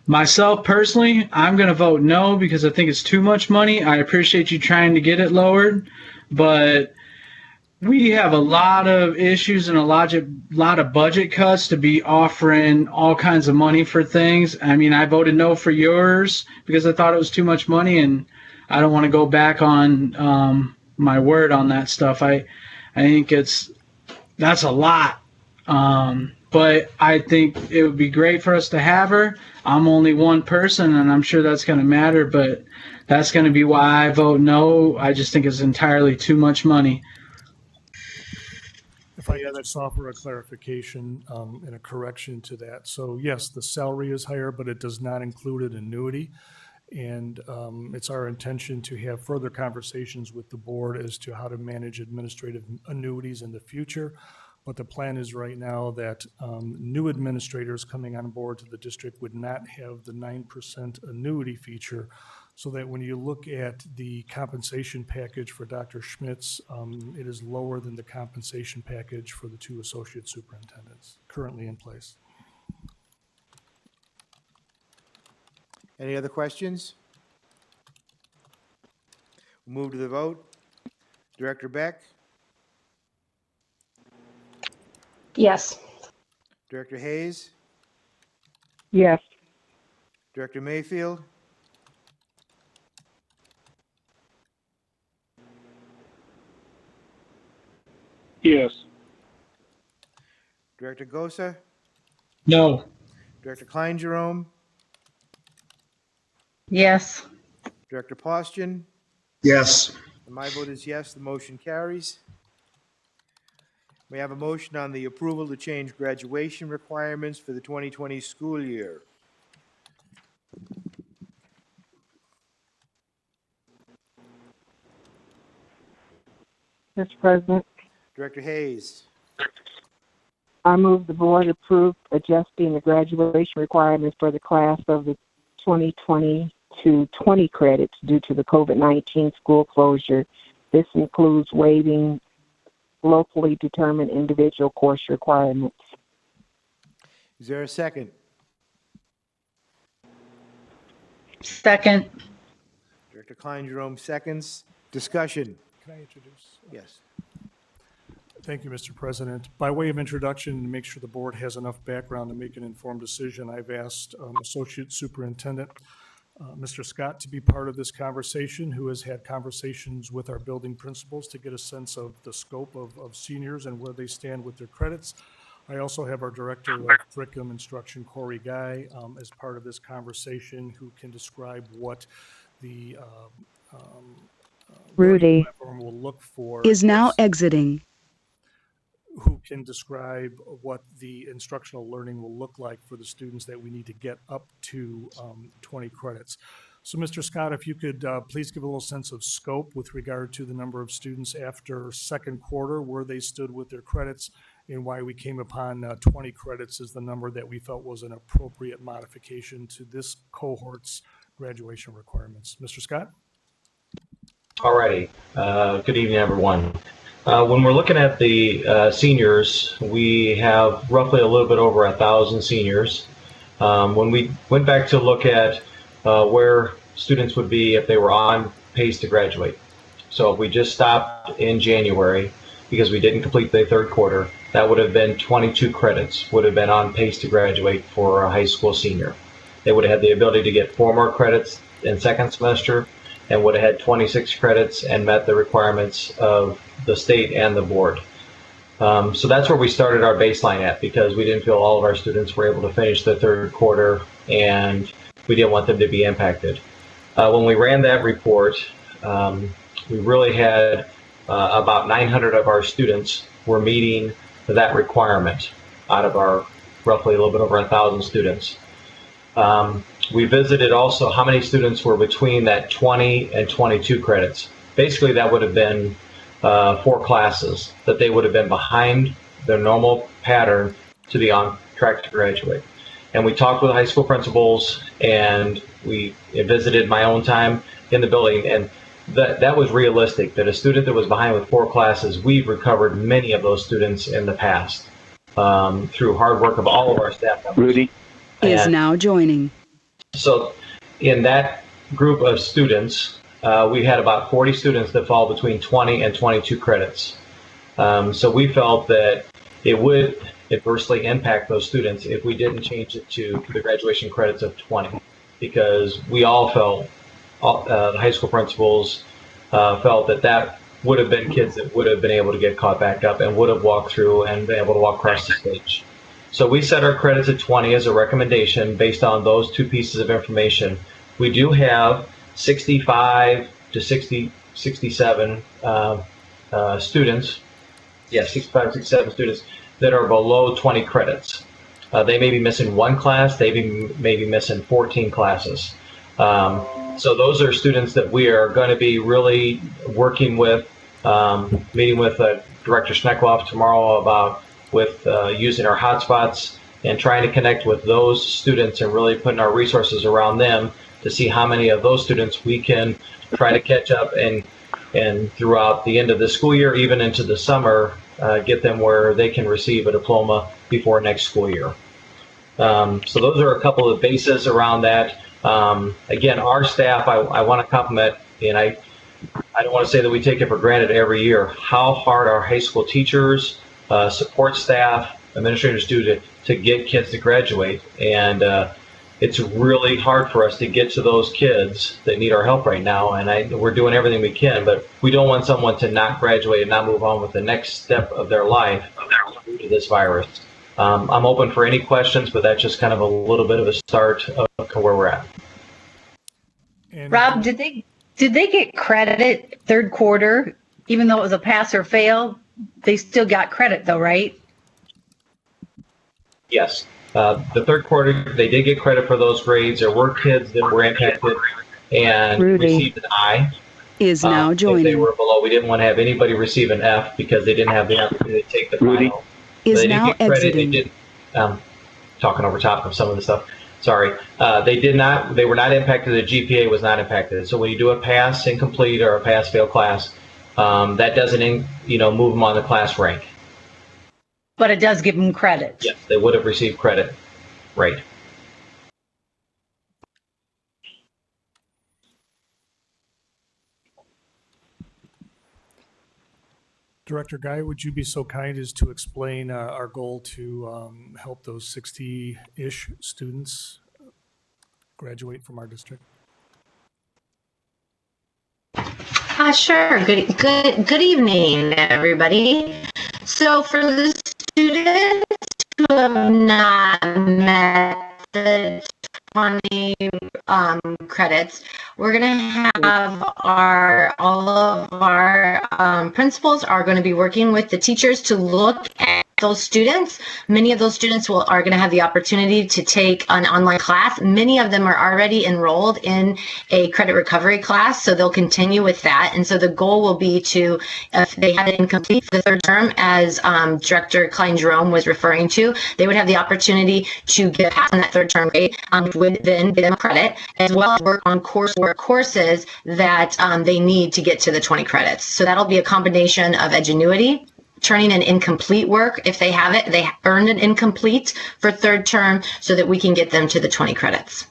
Myself personally, I'm going to vote no because I think it's too much money. I appreciate you trying to get it lowered, but we have a lot of issues and a lot of budget cuts to be offering all kinds of money for things. I mean, I voted no for yours because I thought it was too much money, and I don't want to go back on my word on that stuff. I think that's a lot. But I think it would be great for us to have her. I'm only one person, and I'm sure that's going to matter, but that's going to be why I vote no. I just think it's entirely too much money. If I could just offer a clarification and a correction to that. So yes, the salary is higher, but it does not include an annuity. And it's our intention to have further conversations with the board as to how to manage administrative annuities in the future. But the plan is right now that new administrators coming on board to the district would not have the 9% annuity feature, so that when you look at the compensation package for Dr. Schmitz, it is lower than the compensation package for the two associate superintendents currently in place. Any other questions? We'll move to the vote. Director Beck? Yes. Director Hayes? Yes. Director Mayfield? Yes. Director Gosa? No. Director Klein-Jerome? Yes. Director Postian? Yes. And my vote is yes, the motion carries. We have a motion on the approval to change graduation requirements for the 2020 school year. Mr. President, Director Hayes? I move the board approve adjusting the graduation requirements for the class of the 2020 to 20 credits due to the COVID-19 school closure. This includes waiving locally determined individual course requirements. Is there a second? Second. Director Klein-Jerome seconds. Discussion. Can I introduce? Yes. Thank you, Mr. President. By way of introduction, to make sure the board has enough background to make an informed decision, I've asked Associate Superintendent Mr. Scott to be part of this conversation, who has had conversations with our building principals to get a sense of the scope of seniors and where they stand with their credits. I also have our Director of Curriculum Instruction, Corey Guy, as part of this conversation, who can describe what the Rudy platform will look for. is now exiting. who can describe what the instructional learning will look like for the students that we need to get up to 20 credits. So Mr. Scott, if you could please give a little sense of scope with regard to the number of students after second quarter, where they stood with their credits, and why we came upon 20 credits as the number that we felt was an appropriate modification to this cohort's graduation requirements. Mr. Scott? Alrighty. Good evening, everyone. When we're looking at the seniors, we have roughly a little bit over 1,000 seniors. When we went back to look at where students would be if they were on pace to graduate. So if we just stopped in January because we didn't complete the third quarter, that would have been 22 credits, would have been on pace to graduate for a high school senior. They would have had the ability to get 4 more credits in second semester and would have had 26 credits and met the requirements of the state and the board. So that's where we started our baseline at, because we didn't feel all of our students were able to finish the third quarter and we didn't want them to be impacted. When we ran that report, we really had about 900 of our students were meeting that requirement out of our roughly a little bit over 1,000 students. We visited also how many students were between that 20 and 22 credits. Basically, that would have been 4 classes that they would have been behind their normal pattern to be on track to graduate. And we talked with high school principals, and we visited my own time in the building, and that was realistic, that a student that was behind with 4 classes, we've recovered many of those students in the past through hard work of all of our staff members. Rudy is now joining. So in that group of students, we had about 40 students that fall between 20 and 22 credits. So we felt that it would adversely impact those students if we didn't change it to the graduation credits of 20, because we all felt, the high school principals felt that would have been kids that would have been able to get caught back up and would have walked through and been able to walk across the stage. So we set our credits at 20 as a recommendation based on those 2 pieces of information. We do have 65 to 67 students, 65, 67 students that are below 20 credits. They may be missing 1 class, they may be missing 14 classes. So those are students that we are going to be really working with, meeting with Director Schneckloff tomorrow about using our hotspots and trying to connect with those students and really putting our resources around them to see how many of those students we can try to catch up and throughout the end of the school year, even into the summer, get them where they can receive a diploma before next school year. So those are a couple of bases around that. Again, our staff, I want to compliment, and I don't want to say that we take it for granted every year, how hard our high school teachers, support staff, administrators do to get kids to graduate. And it's really hard for us to get to those kids that need our help right now. And we're doing everything we can, but we don't want someone to not graduate and not move on with the next step of their life due to this virus. I'm open for any questions, but that's just kind of a little bit of a start of where we're at. And Rob, did they get credit third quarter, even though it was a pass or fail? They still got credit though, right? Yes. The third quarter, they did get credit for those grades. There were kids that were impacted and received an I. Is now If joining. they were below, we didn't want to have anybody receive an F because they didn't have the opportunity to take the final. Is They didn't now get credit. exiting. They did, talking over top of some of the stuff. Sorry. They were not impacted. The GPA was not impacted. So when you do a pass incomplete or a pass fail class, that doesn't, move them on the class rank. But it does give them credit. Yes, they would have received credit. Right. Director Guy, would you be so kind as to explain our goal to help those 60-ish students graduate from our district? Sure. Good evening, everybody. So for the students who have not met the 20 credits, we're going to have all of our principals are going to be working with the teachers to look at those students. Many of those students are going to have the opportunity to take an online class. Many of them are already enrolled in a credit recovery class, so they'll continue with that. And so the goal will be to, if they had it incomplete for the third term, as Director Klein-Jerome was referring to, they would have the opportunity to get a pass on that third term grade, which would then give them credit, as well as work on coursework courses that they need to get to the 20 credits. So that'll be a combination of Edgenuity, turning in incomplete work. If they have it, they earned an incomplete for third term so that we can get them to the 20 credits.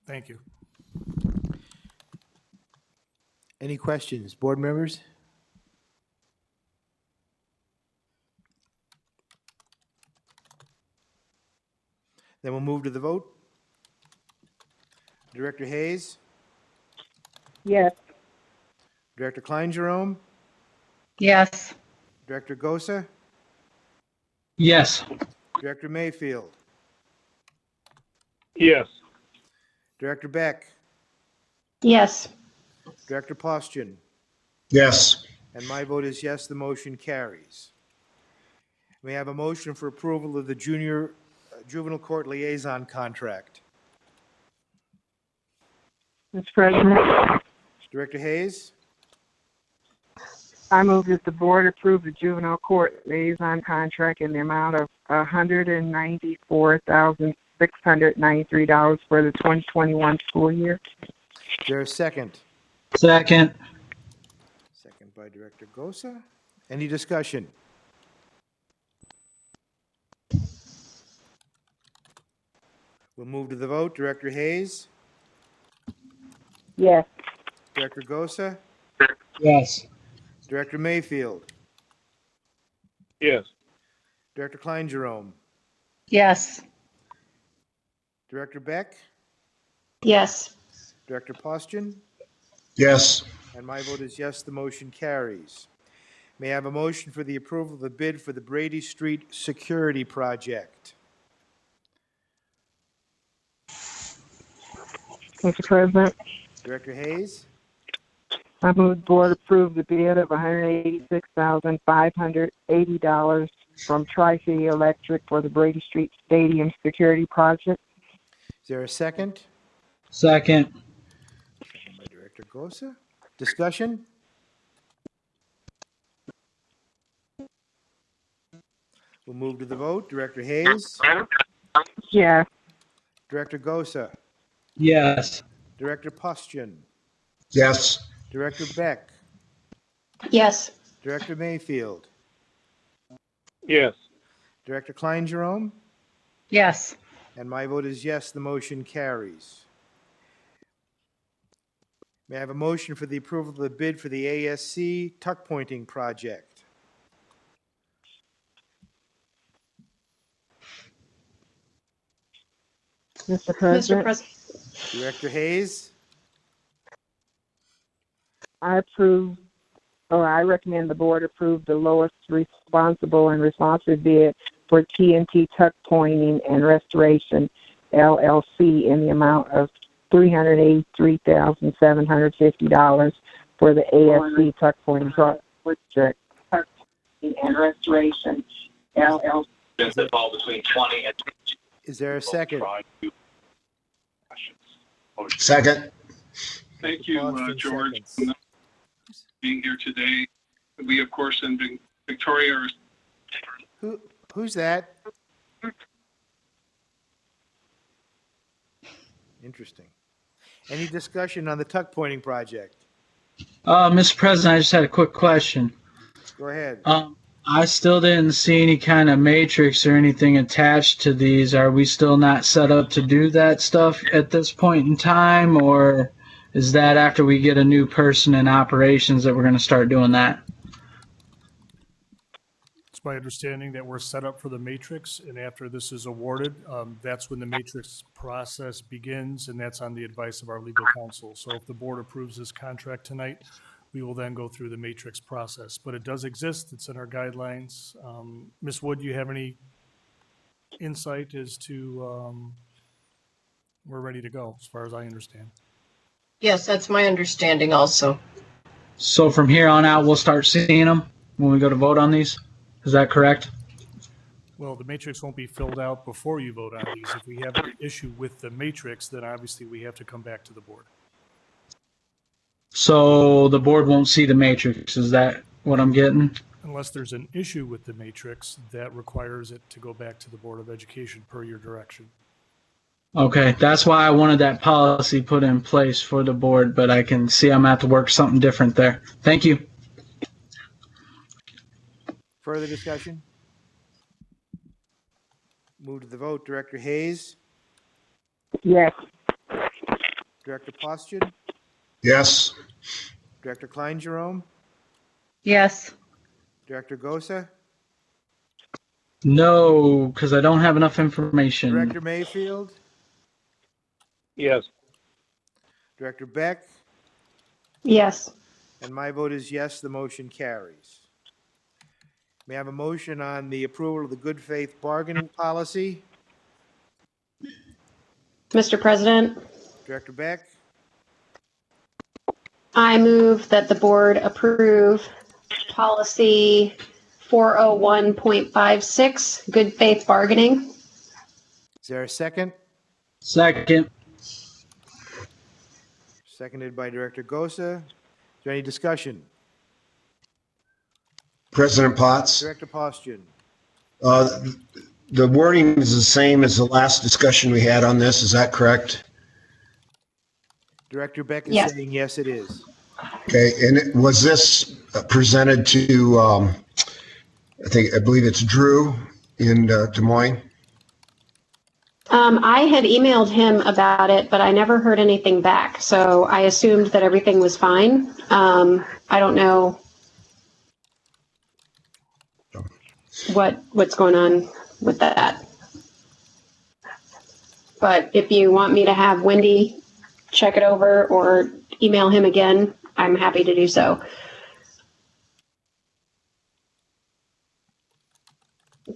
Thank you. Any questions, board members? Then we'll move to the vote. Director Hayes, Yes. Director Klein-Jerome, Yes. Director Gosa, Yes. Director Mayfield, Yes. Director Beck, Yes. Director Postian, Yes. and my vote is yes, the motion carries. We have a motion for approval of the juvenile court liaison contract. Mr. President, Director Hayes, I move that the board approve the juvenile court liaison contract in the amount of $194,693 for the 2021 school year. is there a second? Second. Second by Director Gosa. Any discussion? We'll move to the vote. Director Hayes, Yes. Director Gosa, Yes. Director Mayfield, Yes. Director Klein-Jerome, Yes. Director Beck, Yes. Director Postian, Yes. and my vote is yes, the motion carries. May I have a motion for the approval of the bid for the Brady Street Security Project? Mr. President, Director Hayes, I move the board approve the bid of $186,580 from Tri-City Electric for the Brady Street Stadium Security Project. is there a second? Second. Second by Director Gosa. Discussion? We'll move to the vote. Director Hayes, Yes. Director Gosa, Yes. Director Postian, Yes. Director Beck, Yes. Director Mayfield, Yes. Director Klein-Jerome, Yes. and my vote is yes, the motion carries. May I have a motion for the approval of the bid for the ASC Tuckpointing project? Mr. President, Director Hayes, I recommend the board approve the lowest responsible and responsive bid for TNT Tuck Pointing and Restoration LLC in the amount of $383,750 for the ASC Tuck Pointing project. Tuck Pointing and Restoration LLC. That fall between 20 and is there a second? Second. Thank you, Postian George, seconds. for being here today. We, of course, in Victoria are Who's that? Interesting. Any discussion on the tuck pointing project? Mr. President, I just had a quick question. Go ahead. I still didn't see any kind of matrix or anything attached to these. Are we still not set up to do that stuff at this point in time, or is that after we get a new person in operations that we're going to start doing that? It's my understanding that we're set up for the matrix, and after this is awarded, that's when the matrix process begins, and that's on the advice of our legal counsel. So if the board approves this contract tonight, we will then go through the matrix process. But it does exist. It's in our guidelines. Ms. Wood, do you have any insight as to we're ready to go, as far as I understand. Yes, that's my understanding also. So from here on out, we'll start seeing them when we go to vote on these. Is that correct? Well, the matrix won't be filled out before you vote on these. If we have an issue with the matrix, then obviously we have to come back to the board. So the board won't see the matrix. Is that what I'm getting? Unless there's an issue with the matrix that requires it to go back to the Board of Education per your direction. Okay, that's why I wanted that policy put in place for the board, but I can see I'm going to have to work something different there. Thank you. Further discussion? Move to the vote. Director Hayes, Yes. Director Postian, Yes. Director Klein Jerome, Yes. Director Gosa, No, because I don't have enough information. Director Mayfield, Yes. Director Beck, Yes. and my vote is yes, the motion carries. May I have a motion on the approval of the good faith bargaining policy? Mr. President, Director Beck, I move that the board approve policy 401.56, good faith bargaining. is there a second? Second. Seconded by Director Gosa. Is there any discussion? President Potts, Director Postian, the wording is the same as the last discussion we had on this. Is that correct? Director Beck is Yes. saying yes, it is. Okay, and was this presented to, I believe it's Drew in Des Moines? I had emailed him about it, but I never heard anything back. So I assumed that everything was fine. I don't know what's going on with that. But if you want me to have Wendy check it over or email him again, I'm happy to do so.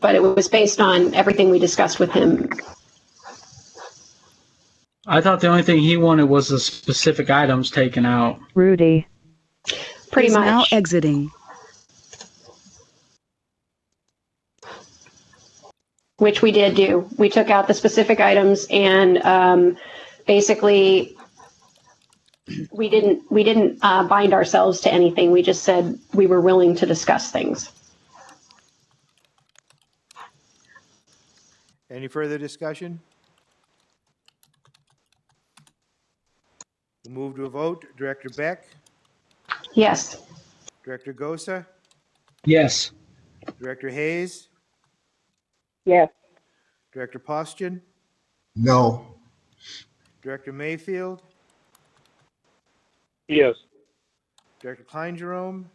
But it was based on everything we discussed with him. I thought the only thing he wanted was the specific items taken out. Rudy Pretty is now much. exiting. Which we did do. We took out the specific items and basically we didn't bind ourselves to anything. We just said we were willing to discuss things. Any further discussion? We'll move to a vote. Director Beck, Yes. Director Gosa, Yes. Director Hayes, Yes. Director Postian, No. Director Mayfield, Yes. Director Klein Jerome,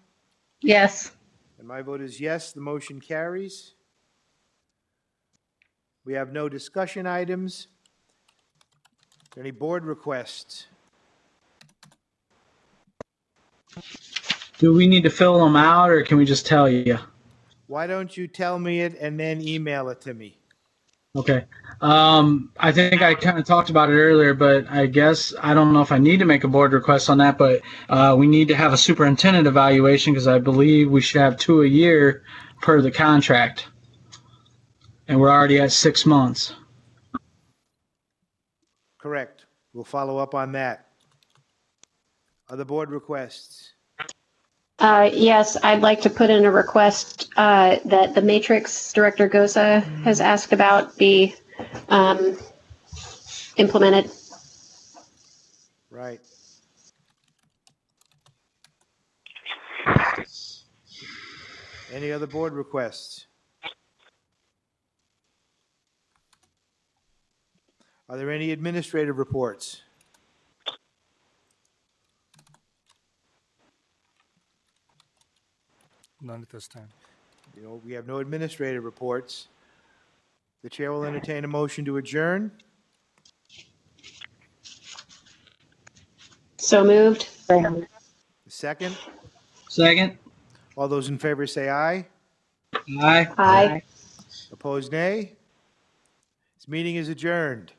Yes. and my vote is yes, the motion carries. We have no discussion items. Any board requests? Do we need to fill them out or can we just tell you? Why don't you tell me it and then email it to me? Okay. I think I kind of talked about it earlier, but I guess I don't know if I need to make a board request on that, but we need to have a superintendent evaluation because I believe we should have 2 a year per the contract. And we're already at 6 months. Correct. We'll follow up on that. Other board requests? Yes, I'd like to put in a request that the matrix Director Gosa has asked about be implemented. Right. Any other board requests? Are there any administrative reports? None at this time. We have no administrative reports. The chair will entertain a motion to adjourn. So moved. Second. Second. All those in favor say aye. Aye. Aye. Opposed, nay. This meeting is adjourned.